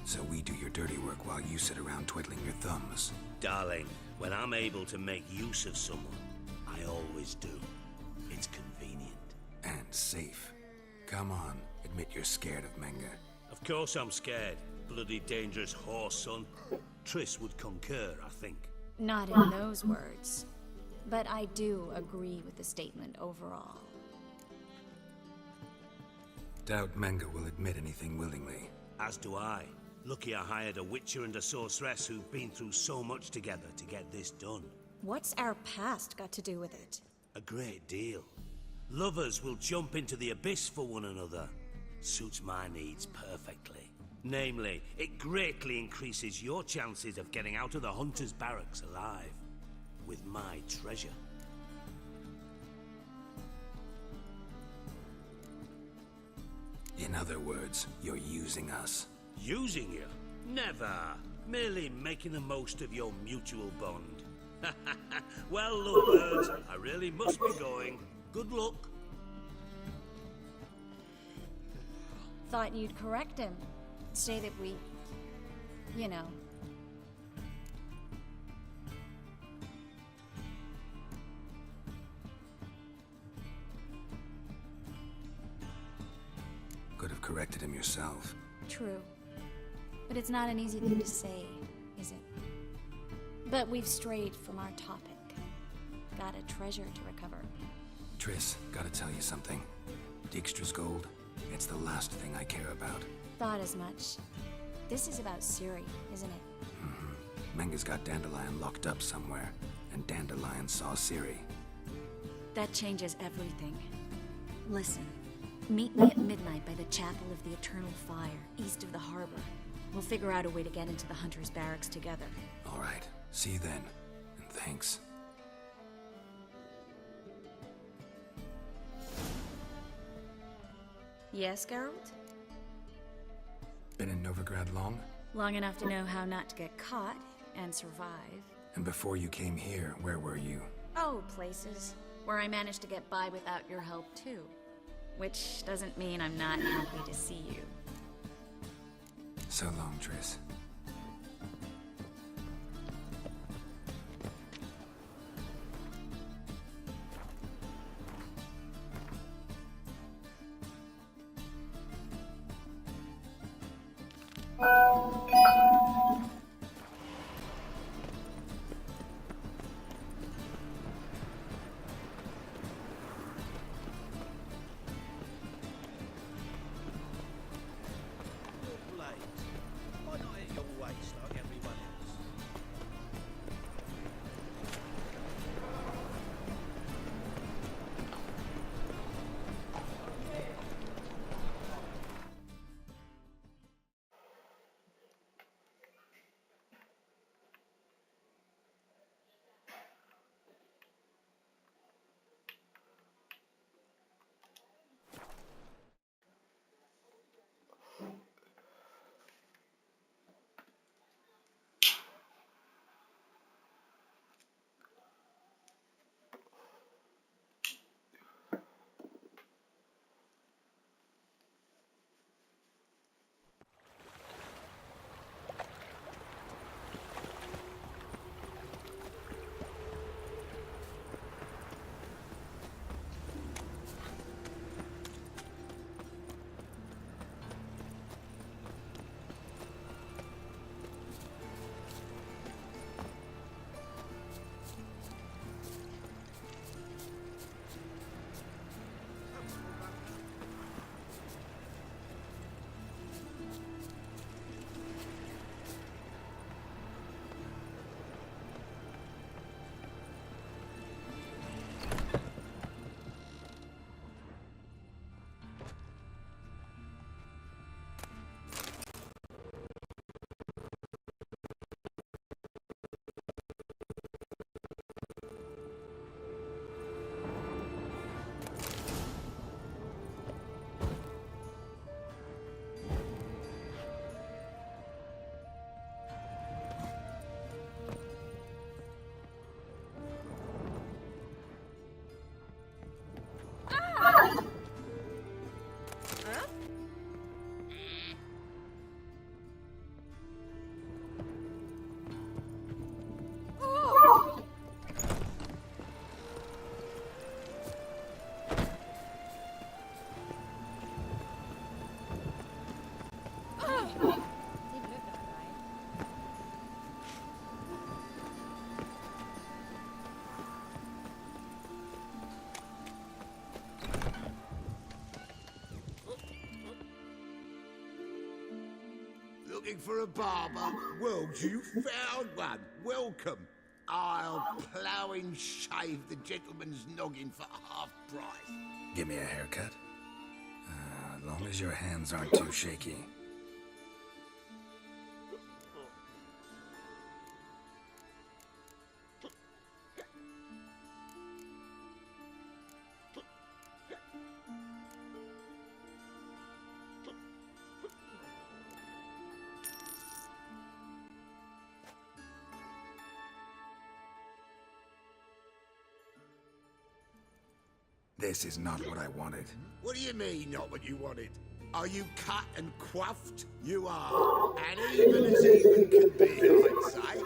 So we do your dirty work while you sit around twiddling your thumbs. Darling, when I'm able to make use of someone, I always do. It's convenient. And safe. Come on, admit you're scared of Menga. Of course I'm scared. Bloody dangerous horse, son. Triss would concur, I think. Not in those words. But I do agree with the statement overall. Doubt Menga will admit anything willingly. As do I. Lucky I hired a witcher and a sorceress who've been through so much together to get this done. What's our past got to do with it? A great deal. Lovers will jump into the abyss for one another. Suits my needs perfectly. Namely, it greatly increases your chances of getting out of the hunter's barracks alive. With my treasure. In other words, you're using us. Using you? Never. Merely making the most of your mutual bond. Well, lovebirds, I really must be going. Good luck. Thought you'd correct him. Say that we... you know... Could have corrected him yourself. True. But it's not an easy thing to say, is it? But we've strayed from our topic. Got a treasure to recover. Triss, gotta tell you something. Dijkstra's gold, it's the last thing I care about. Thought as much. This is about Ciri, isn't it? Menga's got Dandelion locked up somewhere, and Dandelion saw Ciri. That changes everything. Listen, meet me at midnight by the Chapel of the Eternal Fire, east of the harbor. We'll figure out a way to get into the Hunter's barracks together. All right, see you then, and thanks. Yes, Geralt? Been in Novigrad long? Long enough to know how not to get caught and survive. And before you came here, where were you? Oh, places where I managed to get by without your help, too. Which doesn't mean I'm not happy to see you. So long, Triss. Why not at your Didn't look that right. Looking for a barber? Well, you found one. Welcome. I'll plough and shave the gentleman's noggin for half price. Give me a haircut. As long as your hands aren't too shaky. This is not what I wanted. What do you mean, not what you wanted? Are you cut and quaffed? You are. And even as even can be, I'd say.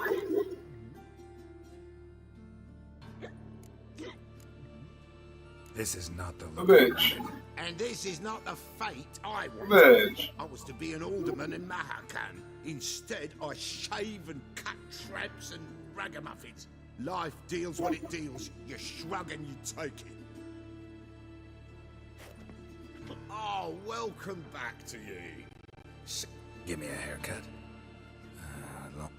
This is not the look Bitch. I wanted. And this is not the fate I wanted. Bitch. I was to be an alderman in Mahakan. Instead, I shave and cut tramps and ragamuffins. Life deals what it deals. You shrug and you take it. Oh, welcome back to you. Give me a haircut. Long.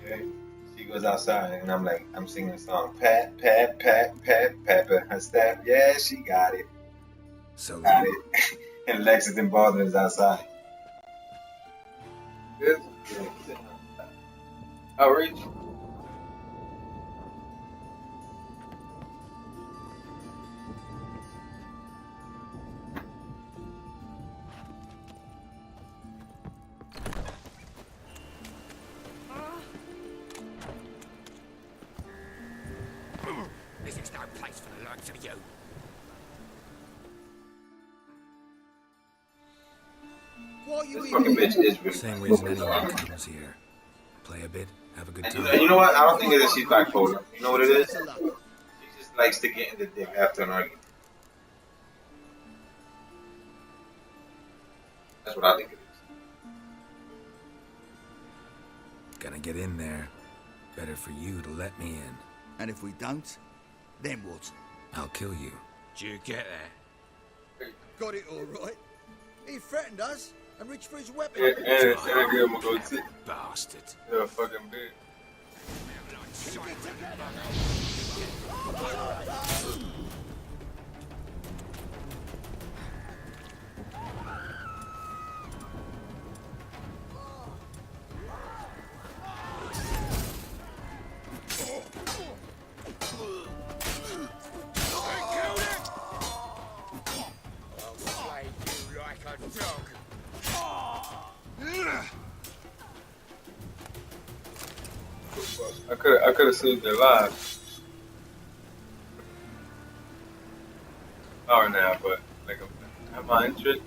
Okay. She goes outside, and I'm singing the song. Pat, pat, pat, pat, pepper, her step. Yeah, she got it. So Got it. And Lexington Baldwin is outside. This outreach. This is no place for the likes of you. What are you This fucking bitch is really same reason anyone comes here. Play a bit, have a good And time. you know what? I don't think it is she's bipolar. You know what it is? She just likes to get in the dick after an argument. That's what I think it is. Gonna get in there. Better for you to let me in. And if we don't, then what? I'll kill you. Do you get there? Got it all right. He threatened us and reached for his weapon. And a girl will go to Bastard. a fucking bitch. I could have saved their lives. Or now, but like I'm my interest.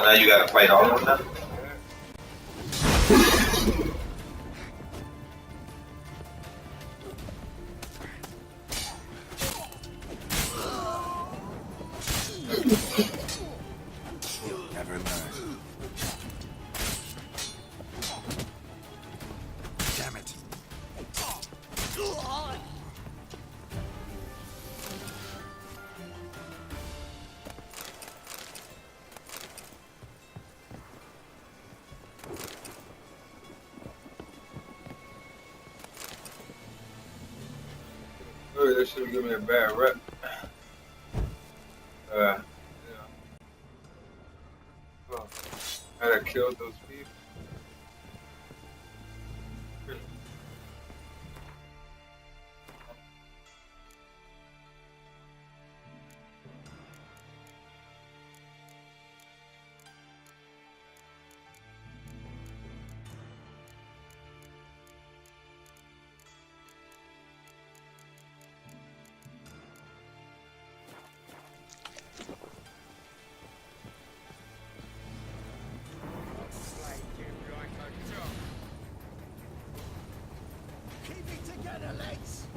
Now you gotta fight all of them. Never learn. Damn it. that should give me a bad rep. Yeah. Oh, I had killed those people. Keep it together, lads.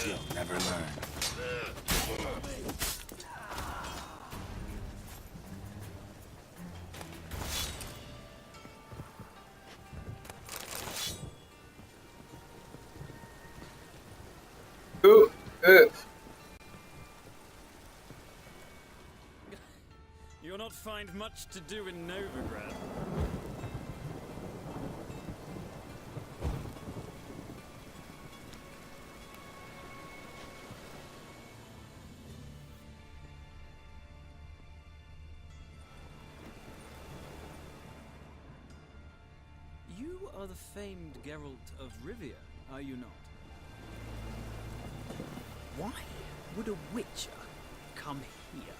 You'll never learn. Who is? You'll not find much to do in Novigrad. You are the famed Geralt of Rivia, are you not? Why would a Witcher come here?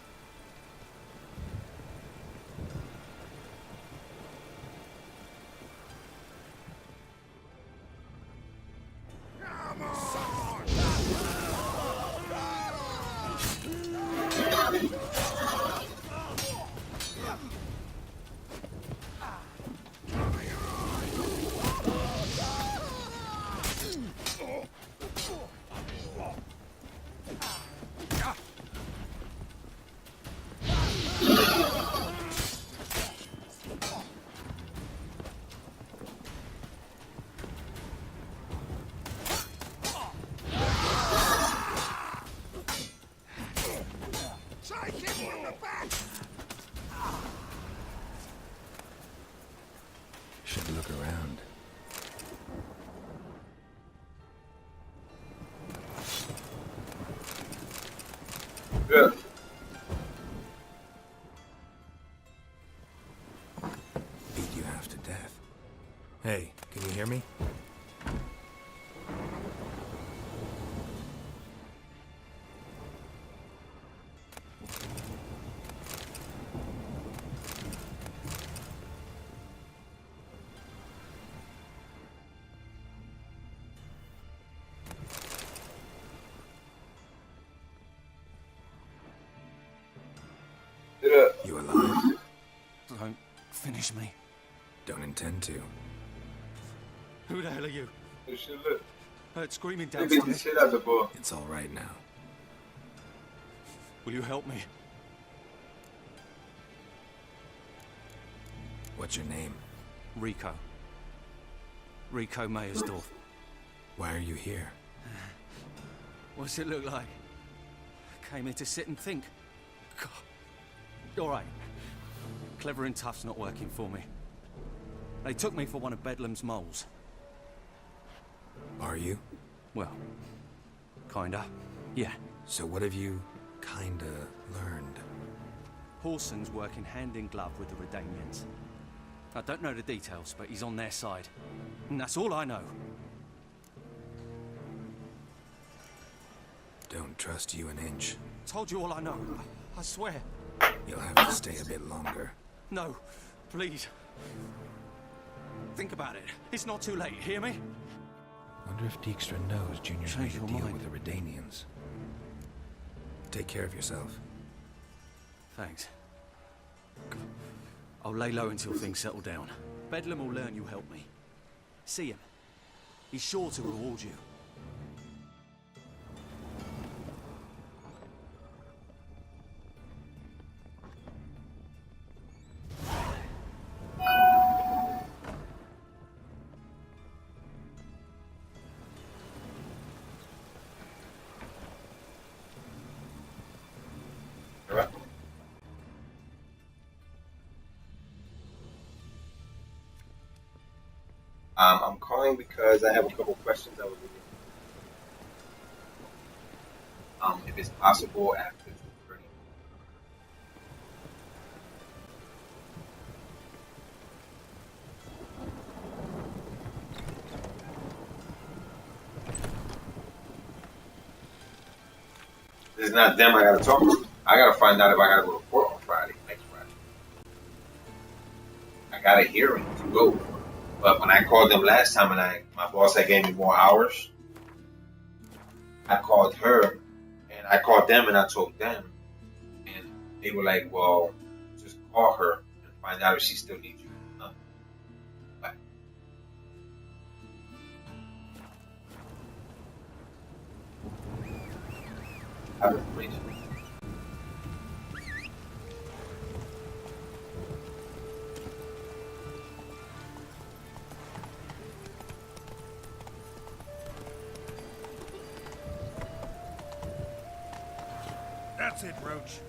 Should look around. Yeah. Beat you half to death. Hey, can you hear me? Yeah. You alive? Don't finish me. Don't intend to. Who the hell are you? This shit lit. Heard screaming They beat the downstairs. shit out of the boy. It's all right now. Will you help me? What's your name? Rico. Rico Mayersdorf. Why are you here? What's it look like? Came here to sit and think. God. All right. Clever and tough's not working for me. They took me for one of Bedlam's moles. Are you? Well, kinda. Yeah. So what have you kinda learned? Whoreson's working hand in glove with the Redanians. I don't know the details, but he's on their side. And that's all I know. Don't trust you an inch. Told you all I know. I swear. You'll have to stay a bit longer. No, please. Think about it. It's not too late, hear me? Wonder if Dijkstra knows Junior's made Change a your deal mind. with the Redanians. Take care of yourself. Thanks. I'll lay low until things settle down. Bedlam will learn you helped me. See him. He's sure to reward you. I'm calling because I have a couple questions I was looking. If it's possible after 2:30. It's not them I gotta talk to. I gotta find out if I gotta go to court on Friday, next Friday. I got a hearing to go. But when I called them last time and my boss had gave me more hours, I called her and I called them and I told them. And they were like, well, just call her and find out if she still needs you. Bye. Have information. That's it, Roach.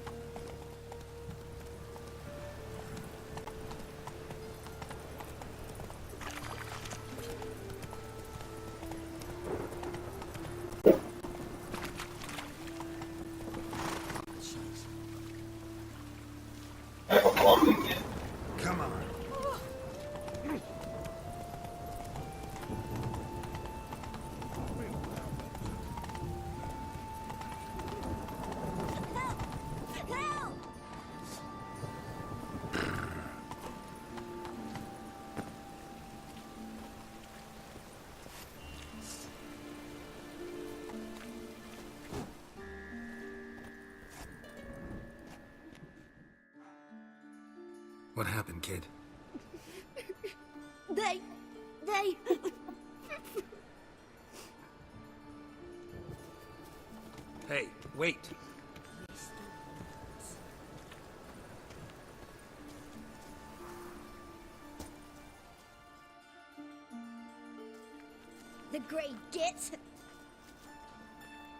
I have a call again. Come on. What happened, kid? They... Hey, wait. The Grey Git?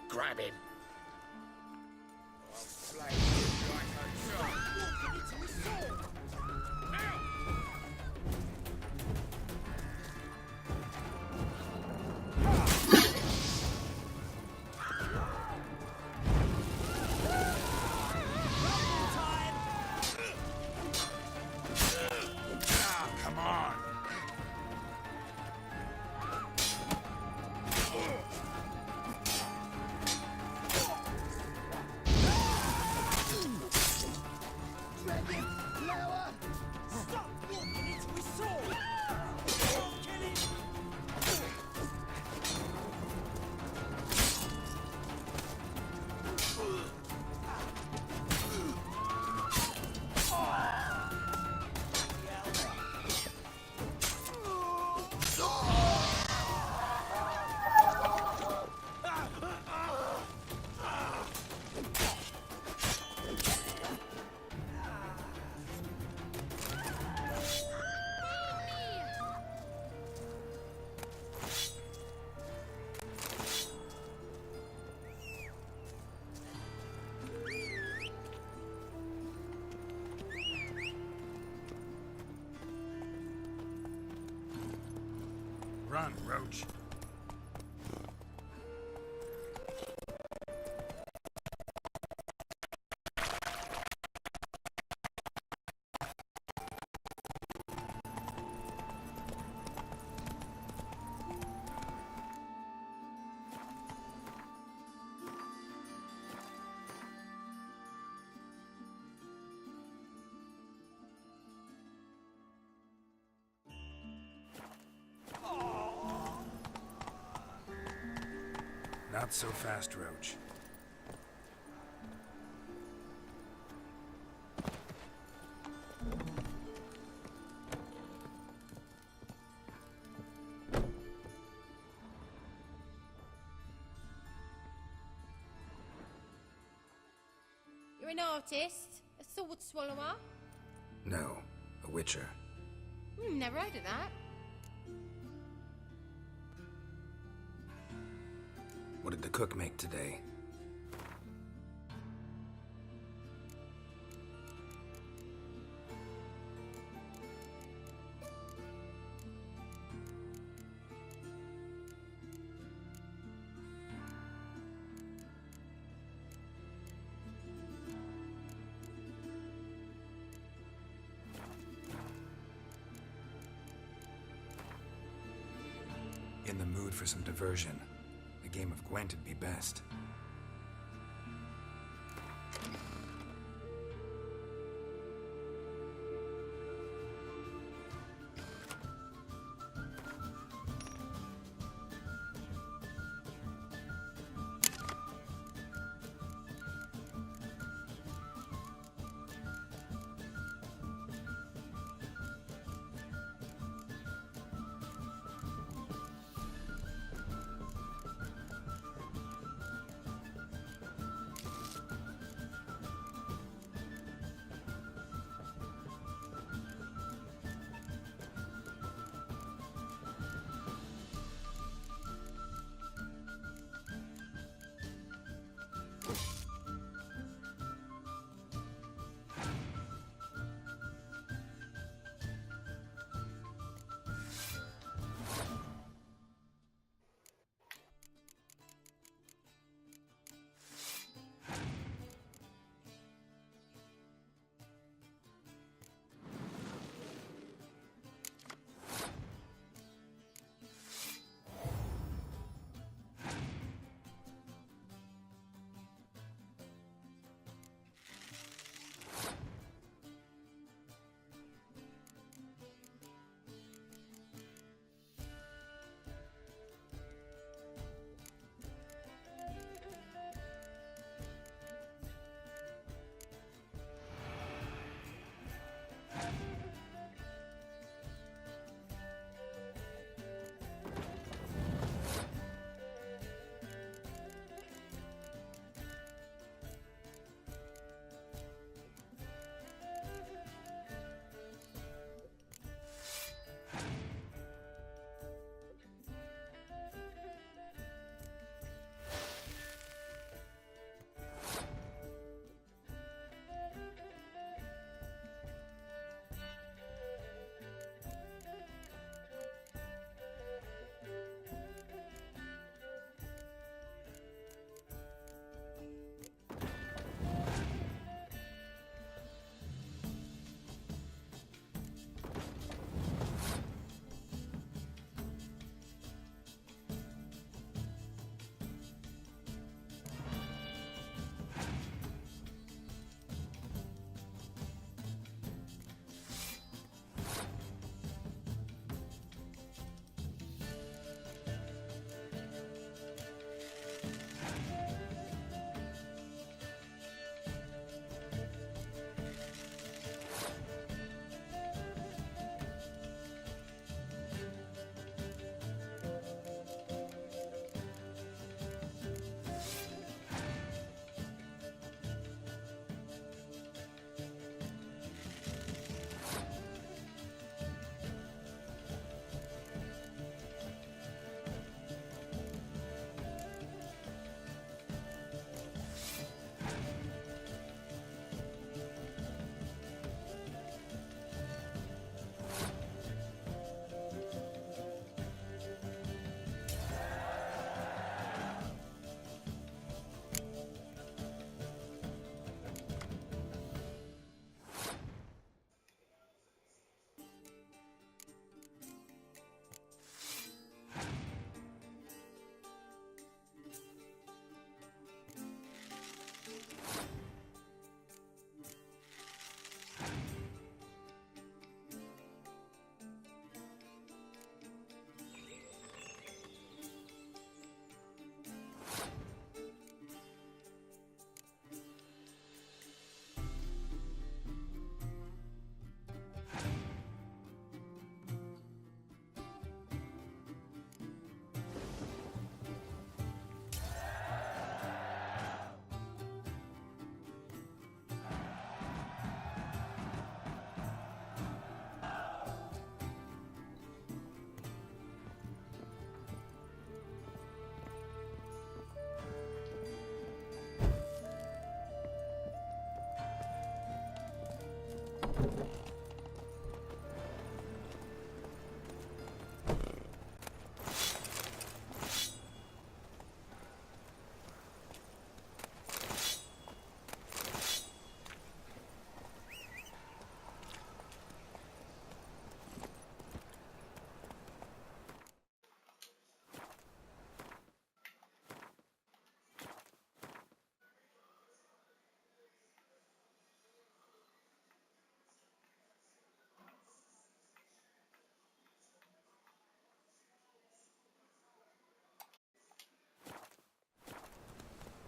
Grab him. Come on. Run, Roach. Not so fast, Roach. You're an artist? A sword swallower? No, a witcher. Never heard of that. What did the cook make today? in the mood for some diversion. A game of Gwent would be best.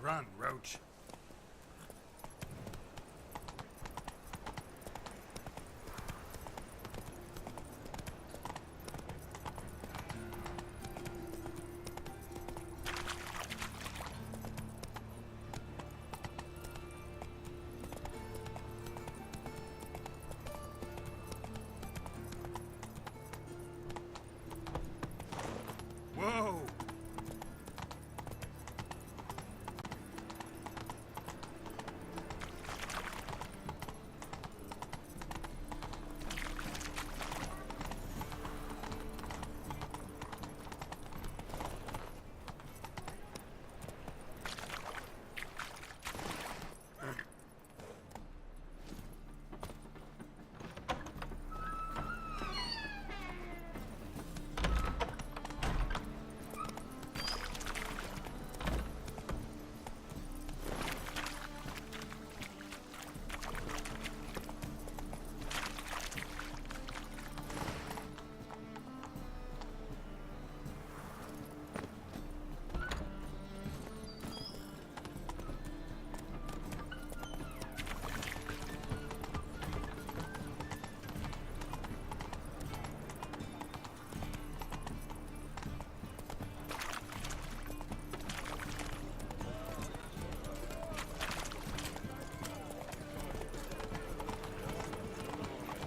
Run, Roach. Whoa!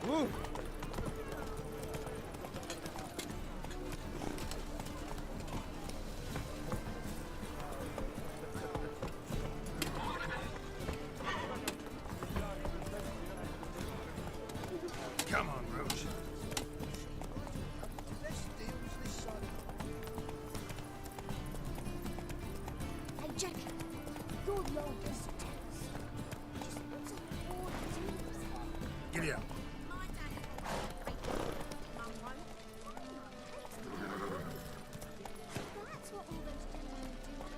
Woo! Come on, Roach. Hey, Jackie, you're the oldest. Just what's up all the teams? Giddy up. That's what all those gentlemen do on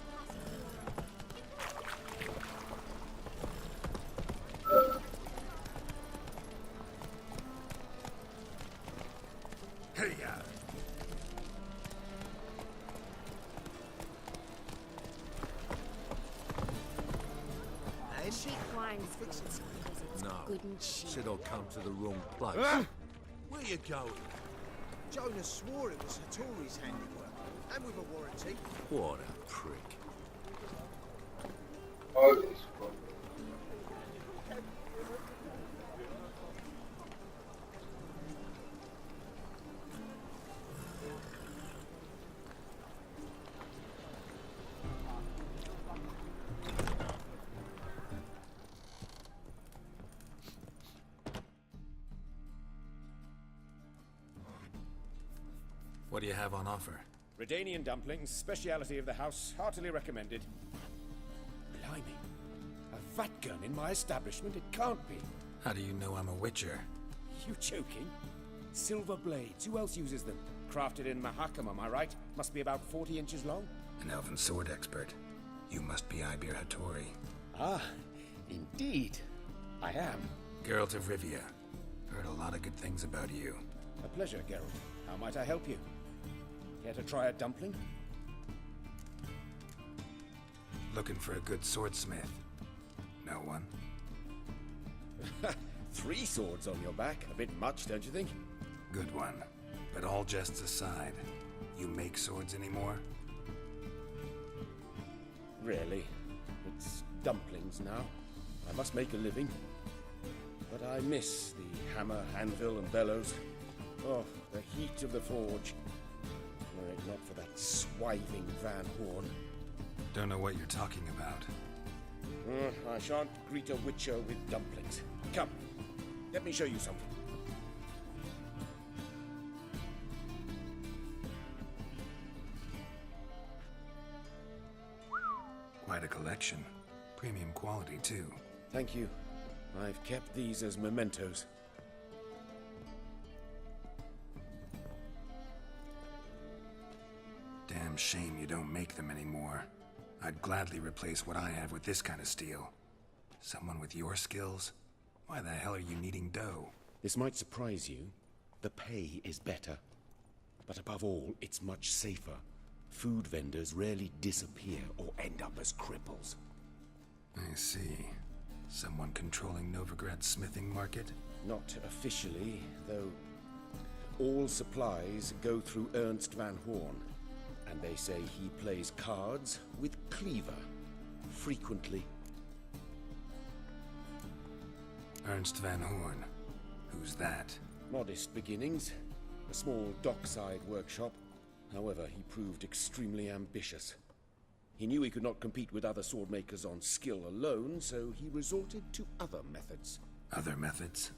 Hey, ya. cheap wine because it's No. good and cheap. Said I'd come to the wrong place. Where you going? Jonas swore it was Hattori's handiwork, and with a warranty. What a prick. All this. What do you have on offer? Redanian dumplings, speciality of the house, heartily recommended. Blimey. A vat gun in my establishment? It can't be. How do you know I'm a witcher? You joking? Silver blades. Who else uses them? Crafted in Mahakam, am I right? Must be about 40 inches long. An elven sword expert. You must be Ibir Hattori. Ah, indeed. I am. Geralt of Rivia. Heard a lot of good things about you. A pleasure, Geralt. How might I help you? Care to try a dumpling? Looking for a good swordsmith. No one? 3 swords on your back. A bit much, don't you think? Good one. But all jests aside, you make swords anymore? Really? It's dumplings now. I must make a living. But I miss the hammer, anvil, and bellows. Oh, the heat of the forge. Were it not for that swiving Van Horn. Don't know what you're talking about. I shan't greet a witcher with dumplings. Come, let me show you something. Quite a collection. Premium quality, too. Thank you. I've kept these as mementos. Damn shame you don't make them anymore. I'd gladly replace what I have with this kind of steel. Someone with your skills? Why the hell are you needing dough? This might surprise you. The pay is better. But above all, it's much safer. Food vendors rarely disappear or end up as cripples. I see. Someone controlling Novigrad's smithing market? Not officially, though. All supplies go through Ernst Van Horn, and they say he plays cards with Cleaver, frequently. Ernst Van Horn? Who's that? Modest beginnings. A small dockside workshop. However, he proved extremely ambitious. He knew he could not compete with other swordmakers on skill alone, so he resorted to other methods. Other methods?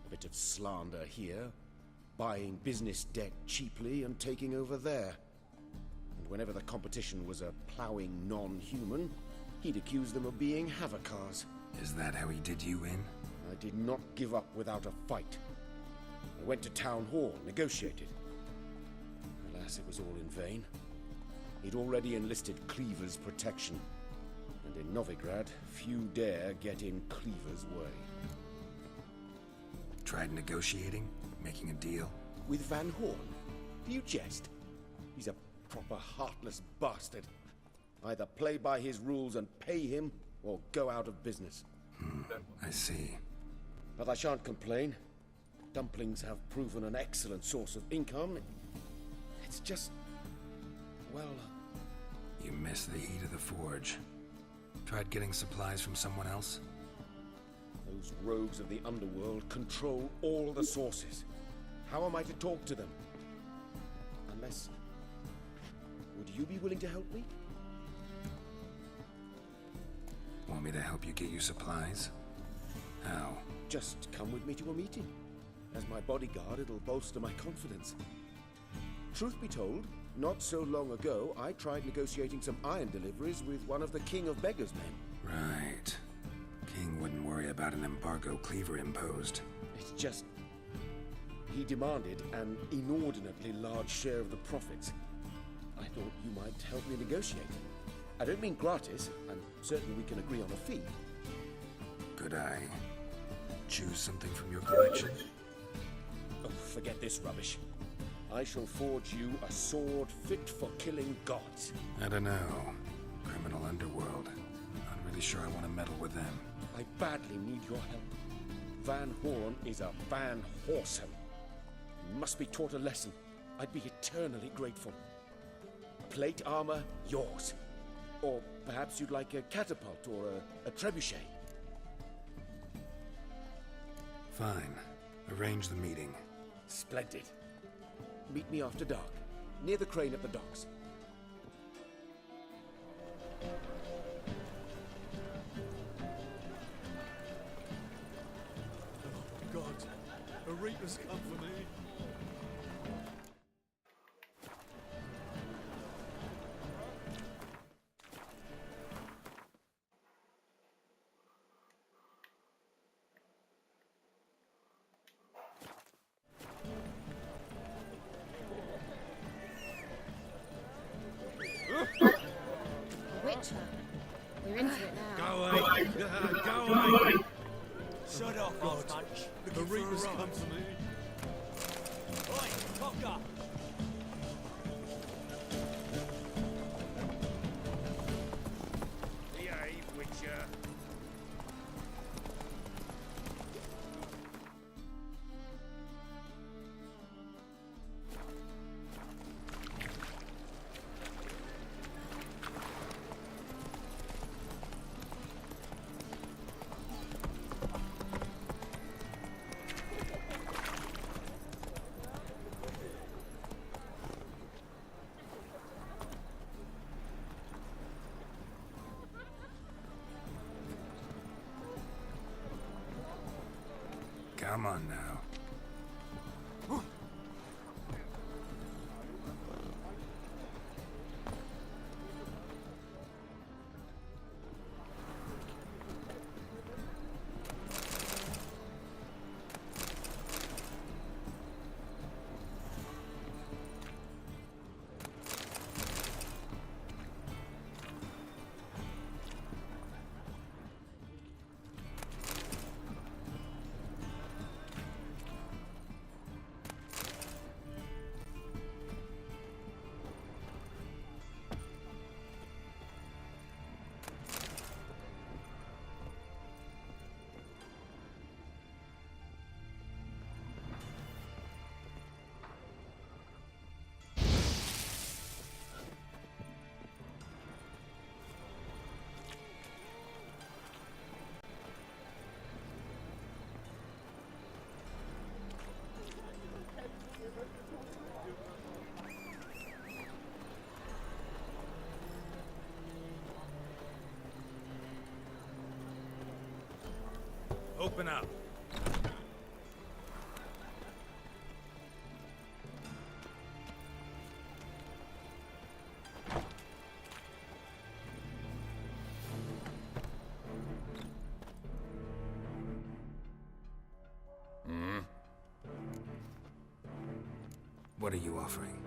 A bit of slander here, buying business debt cheaply and taking over there. And whenever the competition was a ploughing non-human, he'd accuse them of being Havocars. Is that how he did you in? I did not give up without a fight. I went to Town Hall, negotiated. Alas, it was all in vain. He'd already enlisted Cleaver's protection. And in Novigrad, few dare get in Cleaver's way. Tried negotiating? Making a deal? With Van Horn? Do you jest? He's a proper heartless bastard. Either play by his rules and pay him, or go out of business. I see. But I shan't complain. Dumplings have proven an excellent source of income. It's just... well... You miss the heat of the forge. Tried getting supplies from someone else? Those rogues of the underworld control all the sources. How am I to talk to them? Unless... would you be willing to help me? Want me to help you get you supplies? How? Just come with me to a meeting. As my bodyguard, it'll bolster my confidence. Truth be told, not so long ago, I tried negotiating some iron deliveries with one of the King of Beggars' men. Right. King wouldn't worry about an embargo Cleaver imposed. It's just... he demanded an inordinately large share of the profits. I thought you might help me negotiate. I don't mean gratis. I'm certain we can agree on a fee. Could I choose something from your collection? Oh, forget this rubbish. I shall forge you a sword fit for killing gods. I don't know. Criminal underworld. Not really sure I want to meddle with them. I badly need your help. Van Horn is a Van Horsen. He must be taught a lesson. I'd be eternally grateful. Plate armor, yours. Or perhaps you'd like a catapult or a trebuchet. Fine. Arrange the meeting. Splendid. Meet me after dark, near the crane at the docks. Oh, God. A Reaper's come for me. Witcher. We're into it now. Go away! Go away! Shut up, God. The Reaper's come for me. Oi, cocker! Behave, Witcher. Come on now. Open up. What are you offering?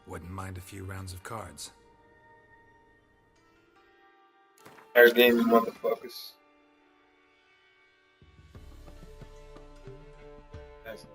Wouldn't mind a few rounds of cards. Fair game, you motherfuckers. That's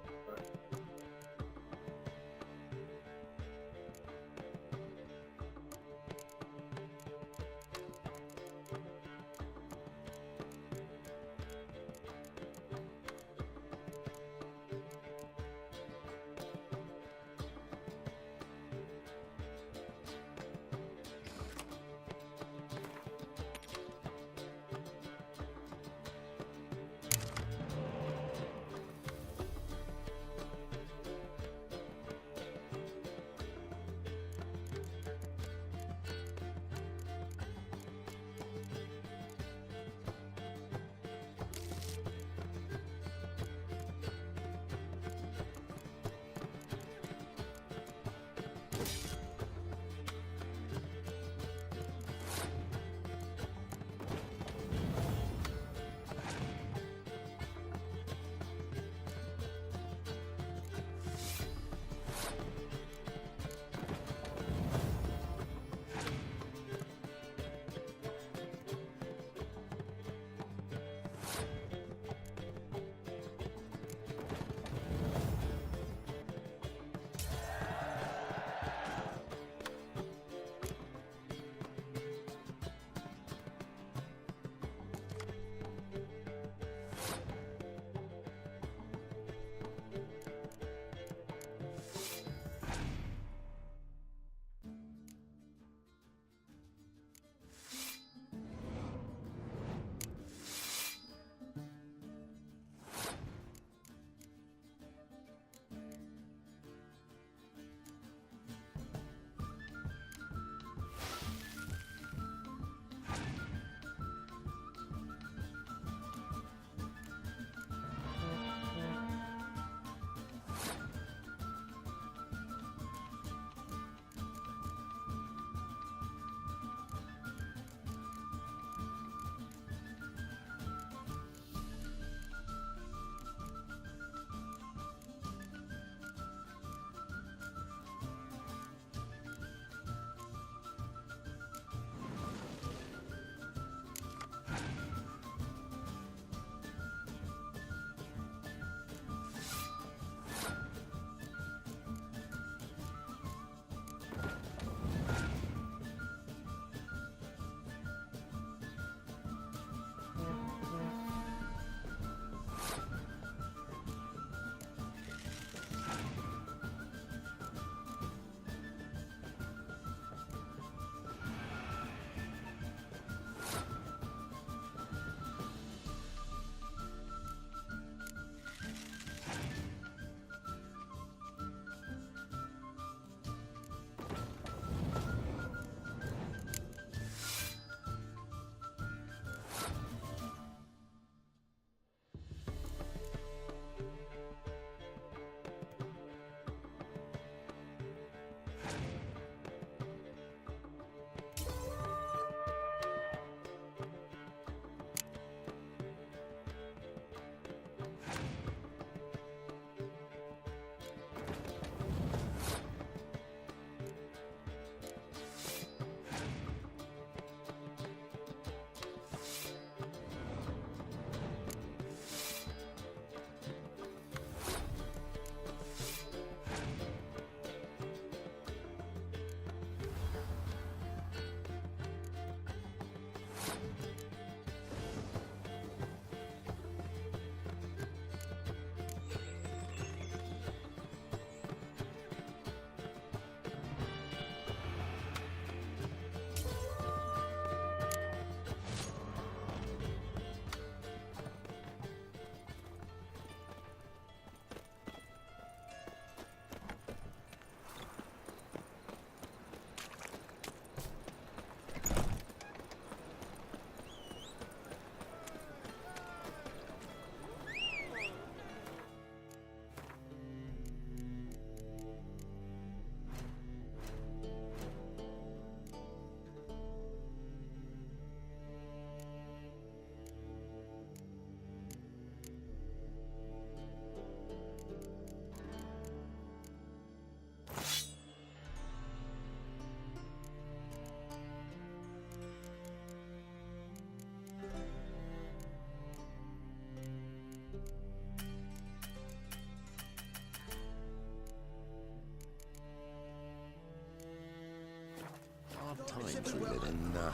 Country living, nah.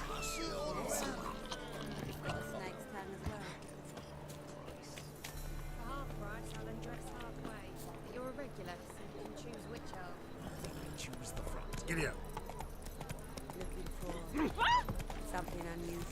Snake's tongue as well. For half price, I'll undress halfway. But you're a regular, so you can choose which arm. Choose the front. Giddy up. Looking for something unusual.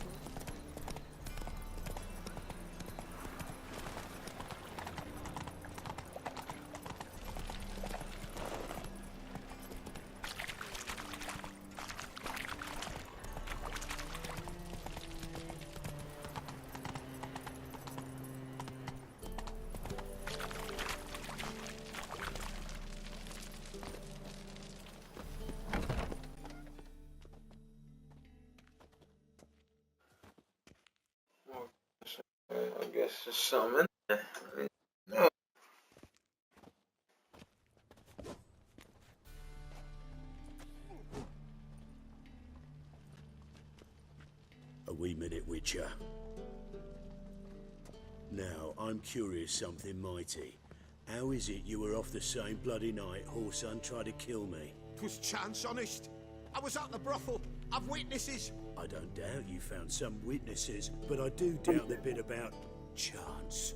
I guess there's something in there. No. A wee minute, Witcher. Now, I'm curious something mighty. How is it you were off the same bloody night Horson tried to kill me? 'Twas chance, honest. I was at the brothel. I've witnesses. I don't doubt you found some witnesses, but I do doubt the bit about chance.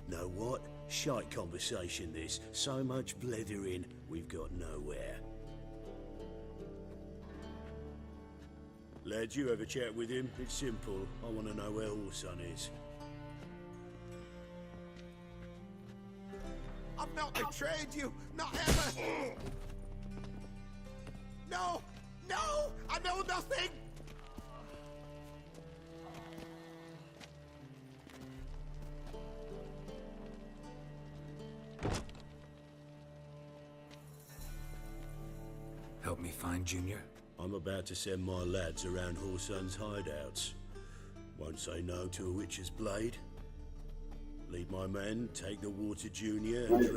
Know what? Shite conversation this. So much blethering, we've got nowhere. Lad, you have a chat with him? It's simple. I want to know where Horson is. I've not betrayed you. Not ever. No! No! I know nothing! Help me find Junior? I'm about to send my lads around Horson's hideouts. Won't say no to a witch's blade. Lead my men, take the water Junior, and drag